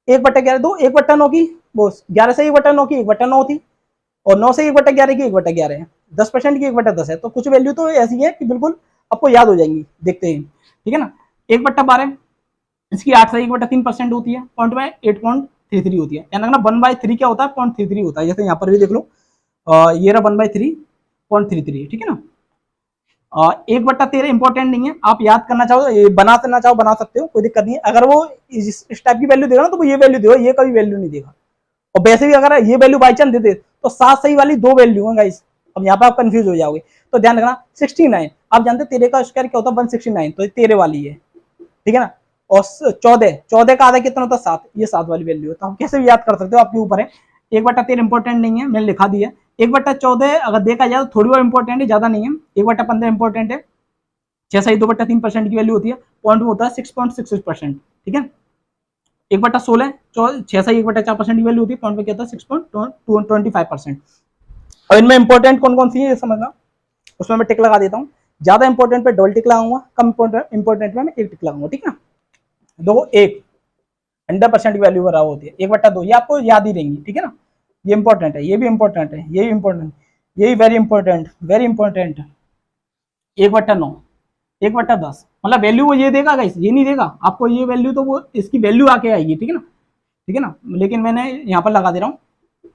1/11 दो 1/9 की, वो 11 से 1/9 की 1/9 होती, और 9 से 1/11 की 1/11 है, 10% की 1/10 है, तो कुछ वैल्यू तो ऐसी है कि बिल्कुल आपको याद हो जाएंगी देखते हैं, ठीक है ना। 1/12 इसकी 8 से 1/3% होती है, पॉइंट में 8.33 होती है, यानी 1/3 क्या होता है 0.33 होता है, जैसे यहाँ पर भी देख लो ये रहा 1/3.33, ठीक है ना। 1/13 इंपॉर्टेंट नहीं है, आप याद करना चाहो बनाना चाहो बना सकते हो, कोई दिक्कत नहीं है। अगर वो इस टाइप की वैल्यू देगा ना तो वो ये वैल्यू देगा, ये कभी वैल्यू नहीं देगा। और वैसे भी अगर ये वैल्यू बाई चांस दे दे तो 7 सही वाली 2 वैल्यू है गाइस, अब यहाँ पे आप कंफ्यूज हो जाओगे, तो ध्यान रखना 69, आप जानते तेरे का स्क्वायर क्या होता है 169, तो ये तेरे वाली है, ठीक है ना। और 14 का आधा कितना होता है 7, ये 7 वाली वैल्यू है, तो हम कैसे भी याद कर सकते हो, आपके ऊपर है। 1/13 इंपॉर्टेंट नहीं है, मैंने लिखा दिया। 1/14 अगर देखा जाए तो थोड़ी और इंपॉर्टेंट है, ज्यादा नहीं है। 1/15 इंपॉर्टेंट है, 6 सही 2/3% की वैल्यू होती है, पॉइंट में होता है 6.66%, ठीक है। 1/16 6 सही 1/4% की वैल्यू होती है, पॉइंट में क्या था 6.25%। और इनमें इंपॉर्टेंट कौन कौन सी है ये समझना, उसमें मैं टिक लगा देता हूँ। ज्यादा इंपॉर्टेंट पे डबल टिक लगाऊंगा, कम इंपॉर्टेंट में मैं एक टिक लगाऊंगा, ठीक है ना। 2 1 100% की वैल्यू बराबर होती है 1/2, ये आपको याद ही रहेंगी, ठीक है ना। ये इंपॉर्टेंट है, ये भी इंपॉर्टेंट है, ये भी इंपॉर्टेंट, ये भी वेरी इंपॉर्टेंट, वेरी इंपॉर्टेंट। 1/9 1/10 मतलब वैल्यू वो ये देगा गाइस, ये नहीं देगा आपको ये वैल्यू, तो वो इसकी वैल्यू आके आएगी, ठीक है ना, ठीक है ना। लेकिन मैंने यहाँ पर लगा दे रहा हूँ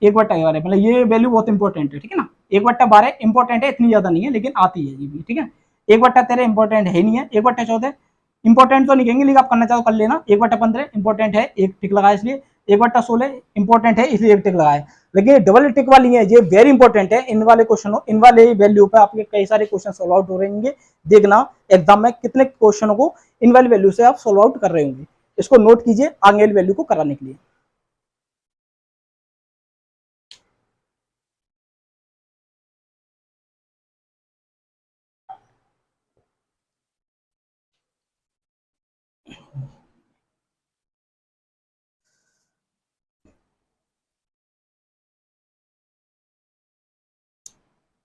1/11, मतलब ये वैल्यू बहुत इंपॉर्टेंट है, ठीक है ना। 1/12 इंपॉर्टेंट है, इतनी ज्यादा नहीं है लेकिन आती है ये भी, ठीक है। 1/13 इंपॉर्टेंट है नहीं है, 1/14 इंपॉर्टेंट तो नहीं कहेंगे लेकिन आप करना चाहो कर लेना। 1/15 इंपॉर्टेंट है, एक टिक लगाया इसलिए। 1/16 इंपॉर्टेंट है इसलिए एक टिक लगाया। लेकिन डबल टिक वाली है ये वेरी इंपॉर्टेंट है, इन वाले क्वेश्चनों, इन वाले वैल्यू पे आपके कई सारे क्वेश्चन सॉल्व आउट हो रहेंगे। देखना एग्जाम में कितने क्वेश्चनों को इन वाली वैल्यू से आप सॉल्व आउट कर रहे होंगे, इसको नोट कीजिए आगे वाली वैल्यू को कराने के लिए।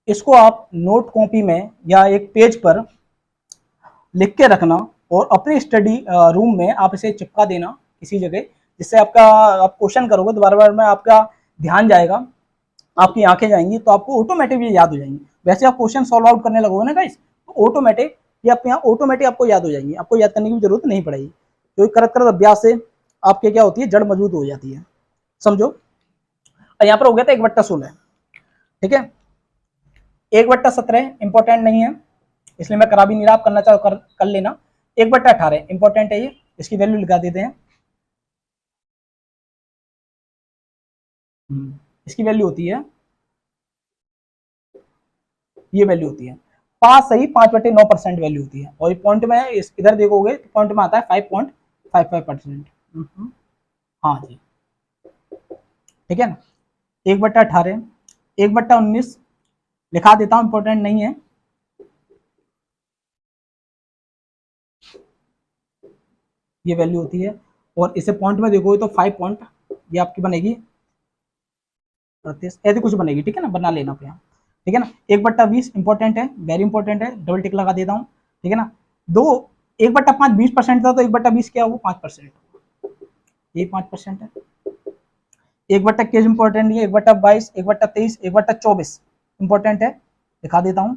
इसको आप नोट कॉपी में या एक पेज पर लिख के रखना और अपने स्टडी रूम में आप इसे चिपका देना किसी जगह, जिससे आपका आप क्वेश्चन करोगे तो बार बार में आपका ध्यान जाएगा, आपकी आंखें जाएंगी, तो आपको ऑटोमेटिक ये याद हो जाएंगी। वैसे आप क्वेश्चन सॉल्व आउट करने लगोगे ना गाइस, तो ऑटोमेटिक ये आपके यहाँ ऑटोमेटिक आपको याद हो जाएंगी, आपको याद करने की जरूरत नहीं पड़ेगी, क्योंकि करत करत अभ्यास से आपके क्या होती है, जड़ मजबूत हो जाती है, समझो। और यहाँ पर हो गया था 1/16, ठीक है। 1/17 इंपॉर्टेंट नहीं है इसलिए मैं करा भी नहीं रहा, आप करना चाहो कर लेना। 1/18 इंपॉर्टेंट है, ये इसकी वैल्यू लिखा देते हैं। इसकी वैल्यू होती है, ये वैल्यू होती है 5 सही 5/9% वैल्यू होती है। और पॉइंट में इधर देखोगे तो पॉइंट में आता है 5.55%। हाँ जी, ठीक है ना। 1/18 1/19 लिखा देता हूं, इंपॉर्टेंट नहीं है। ये वैल्यू होती है, और इसे पॉइंट में देखोगे तो 5 पॉइंट ये आपकी बनेगी 38, ऐसे कुछ बनेगी, ठीक है ना, बना लेना पे, ठीक है ना। 1/20 इंपॉर्टेंट है, वेरी इंपॉर्टेंट है, डबल टिक लगा देता हूँ, ठीक है ना। 1/5 20% था, तो 1/20 क्या हुआ 5%, ये 5% है। 1/21 इंपॉर्टेंट नहीं है, 1/22 1/23 1/24 इंपॉर्टेंट है, दिखा देता हूँ,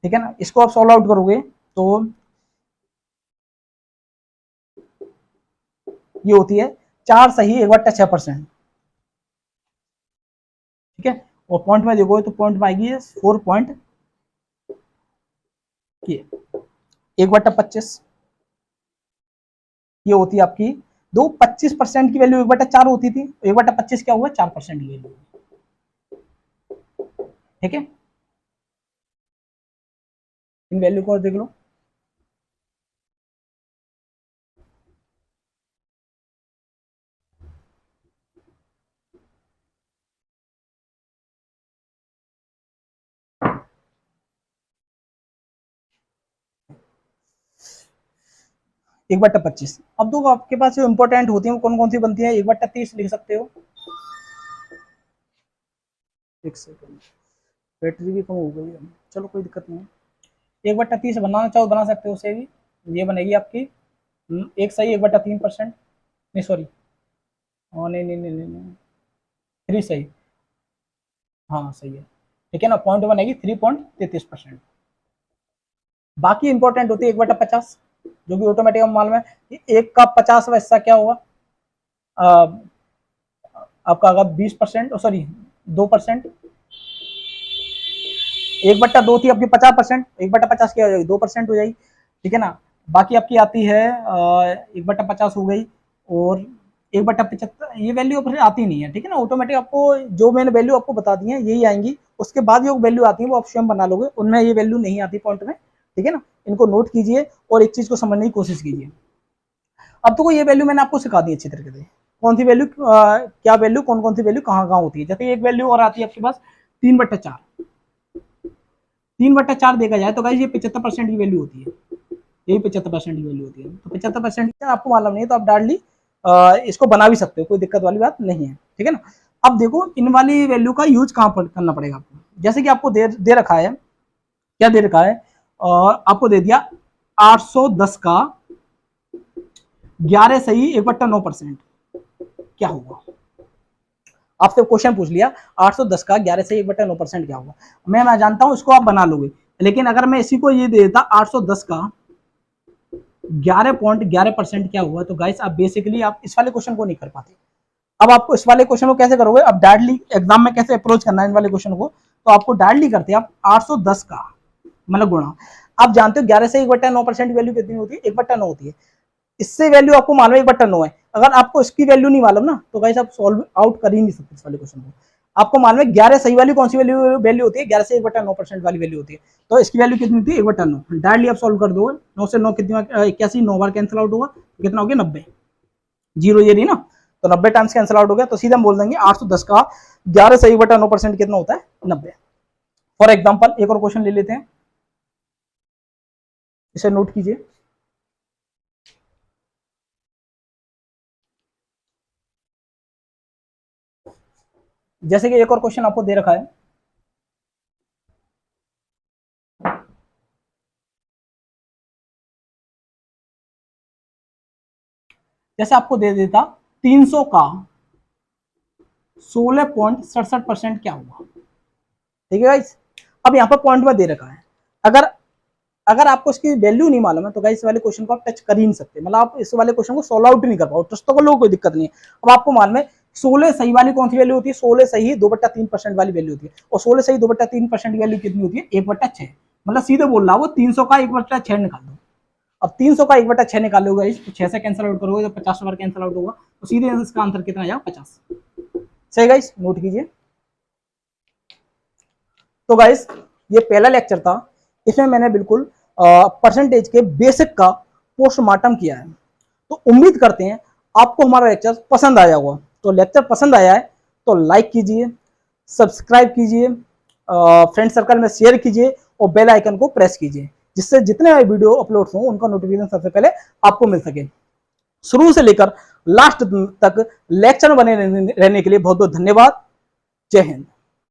ठीक है ना। इसको आप सॉल्व आउट करोगे तो ये होती है 4 सही 1/6%, ठीक है। और पॉइंट में देखोगे तो पॉइंट में आएगी 4 पॉइंट, ये 1/25 ये होती है आपकी। 25% की वैल्यू 1/4 होती थी, 1/25 क्या हुआ 4% की वैल्यू, ठीक है। इन वैल्यू को देख लो। एक बट्टा 25, अब तो आपके पास जो इंपॉर्टेंट होती है कौन कौन सी बनती है, 1/30 लिख सकते हो। एक सेकंड, बैटरी भी कम हो गई है, चलो कोई दिक्कत नहीं है। 1/30 बनाना चाहो बना सकते हो उसे भी, ये बनेगी आपकी एक सही 1/3%, नहीं सॉरी, नहीं नहीं नहीं नहीं नहीं 3 सही, हाँ सही है, ठीक है ना। पॉइंट बनेगी 3.33%। बाकी इंपॉर्टेंट होती है 1/50, जो कि ऑटोमेटिक मालूम है कि 1/50 हिस्सा क्या होगा, आपका अगर 20% सॉरी 2%, 1/2 थी आपकी 50%, 1/50 क्या हो जाएगी 2% हो जाएगी, ठीक है ना। बाकी आपकी आती है 1/50 हो गई, और 1/75 ये वैल्यू फिर आती नहीं है, ठीक है ना। ऑटोमेटिक आपको जो मैंने वैल्यू आपको बता दी है यही आएंगी, उसके बाद जो वैल्यू आती है वो आप स्वयं बना लोगे, उनमें ये वैल्यू नहीं आती पॉइंट में, ठीक है ना। इनको नोट कीजिए और एक चीज को समझने की कोशिश कीजिए। अब तो ये वैल्यू मैंने आपको सिखा दी अच्छी तरीके से, कौन सी वैल्यू क्या वैल्यू कौन सी वैल्यू कहाँ कहाँ होती है। जैसे एक वैल्यू और आती है आपके पास 3/4, 3/4 देखा जाए तो गाइस ये 75% की वैल्यू होती है, यही 75% की वैल्यू होती है। तो 75% आपको मालूम नहीं है तो आप डाल ली इसको बना भी सकते हो, कोई दिक्कत वाली बात नहीं है, ठीक है ना। अब देखो इन वाली वैल्यू का यूज कहाँ पर करना पड़ेगा आपको। जैसे कि आपको दे रखा है, क्या दे रखा है, और आपको दे दिया 810 का 11 सही 1/9%, क्या होगा। आपसे क्वेश्चन पूछ लिया 810 का 11 से 1/9% क्या होगा। मैं जानता हूं इसको आप बना लोगे, लेकिन अगर मैं इसी को ये दे देता 810 का 11.11% क्या हुआ, तो गाइस आप बेसिकली आप इस वाले क्वेश्चन को नहीं कर पाते। अब आपको इस वाले क्वेश्चन को कैसे करोगे, अब डायरेक्टली एग्जाम में कैसे अप्रोच करना है इन वाले क्वेश्चन को, तो आपको डायरेक्टली करते हैं आप 810 का मतलब गुणा, आप जानते हो 11 से 1/9% वैल्यू कितनी होती है, 1/9 होती है। इससे वैल्यू आपको मालूम है 1/9 है, अगर आपको इसकी वैल्यू नहीं मालूम ना, तो गाइस आप सॉल्व आउट कर ही नहीं सकते इस वाले क्वेश्चन को। आपको मालूम है 11 सही वाली कौन सी वैल्यू होती है, 11 से 1/9% वाली वैल्यू होती है, तो इसकी वैल्यू कितनी होती है 1/9। डायरेक्टली आप सॉल्व कर दोगे, 9 से 9 कितनी 81, 9 बार कैंसिल आउट होगा, कितना हो गया 90, जीरो ये नहीं ना, तो 90 टाइम्स कैंसिल आउट हो गया, तो सीधे हम बोल देंगे 810 का 11 से 1/9% कितना होता है 90। फॉर एग्जाम्पल एक और क्वेश्चन ले लेते हैं, इसे नोट कीजिए। जैसे कि एक और क्वेश्चन आपको दे रखा है, जैसे आपको दे देता 300 का 16.67% क्या होगा, ठीक है गाइस। अब यहाँ पर पॉइंट में दे रखा है, अगर अगर आपको इसकी वैल्यू नहीं मालूम है तो गाइस इस वाले क्वेश्चन को आप टच कर ही नहीं सकते, मतलब आप इस वाले क्वेश्चन को सॉल्व आउट ही नहीं कर पाओ, टच तो कर लो कोई दिक्कत नहीं है। अब आपको मालूम है 16 सही वाली कौन सी वैल्यू होती है, 16 सही 2/3% वाली वैल्यू होती है, और 16 सही 2/3% वैल्यू कितनी होती है 1/6, मतलब सीधे बोल रहा वो 300 का 1/6 निकाल दो। अब 300 का 1/6 निकालोगे, 6 से कैंसिल आउट करोगे तो 50 बार कैंसिल आउट होगा, तो सीधे इसका आंसर कितना आ जाएगा 50। सही गाइस, नोट कीजिए। तो गाइस ये पहला लेक्चर था, इसमें मैंने बिल्कुल परसेंटेज के बेसिक का पोस्टमार्टम किया है। तो उम्मीद करते हैं आपको हमारा लेक्चर पसंद आया होगा। तो लेक्चर पसंद आया है तो लाइक कीजिए, सब्सक्राइब कीजिए, फ्रेंड सर्कल में शेयर कीजिए और बेल आइकन को प्रेस कीजिए, जिससे जितने वीडियो अपलोड हों उनका नोटिफिकेशन सबसे पहले आपको मिल सके। शुरू से लेकर लास्ट तक लेक्चर बने रहने के लिए बहुत बहुत धन्यवाद। जय हिंद।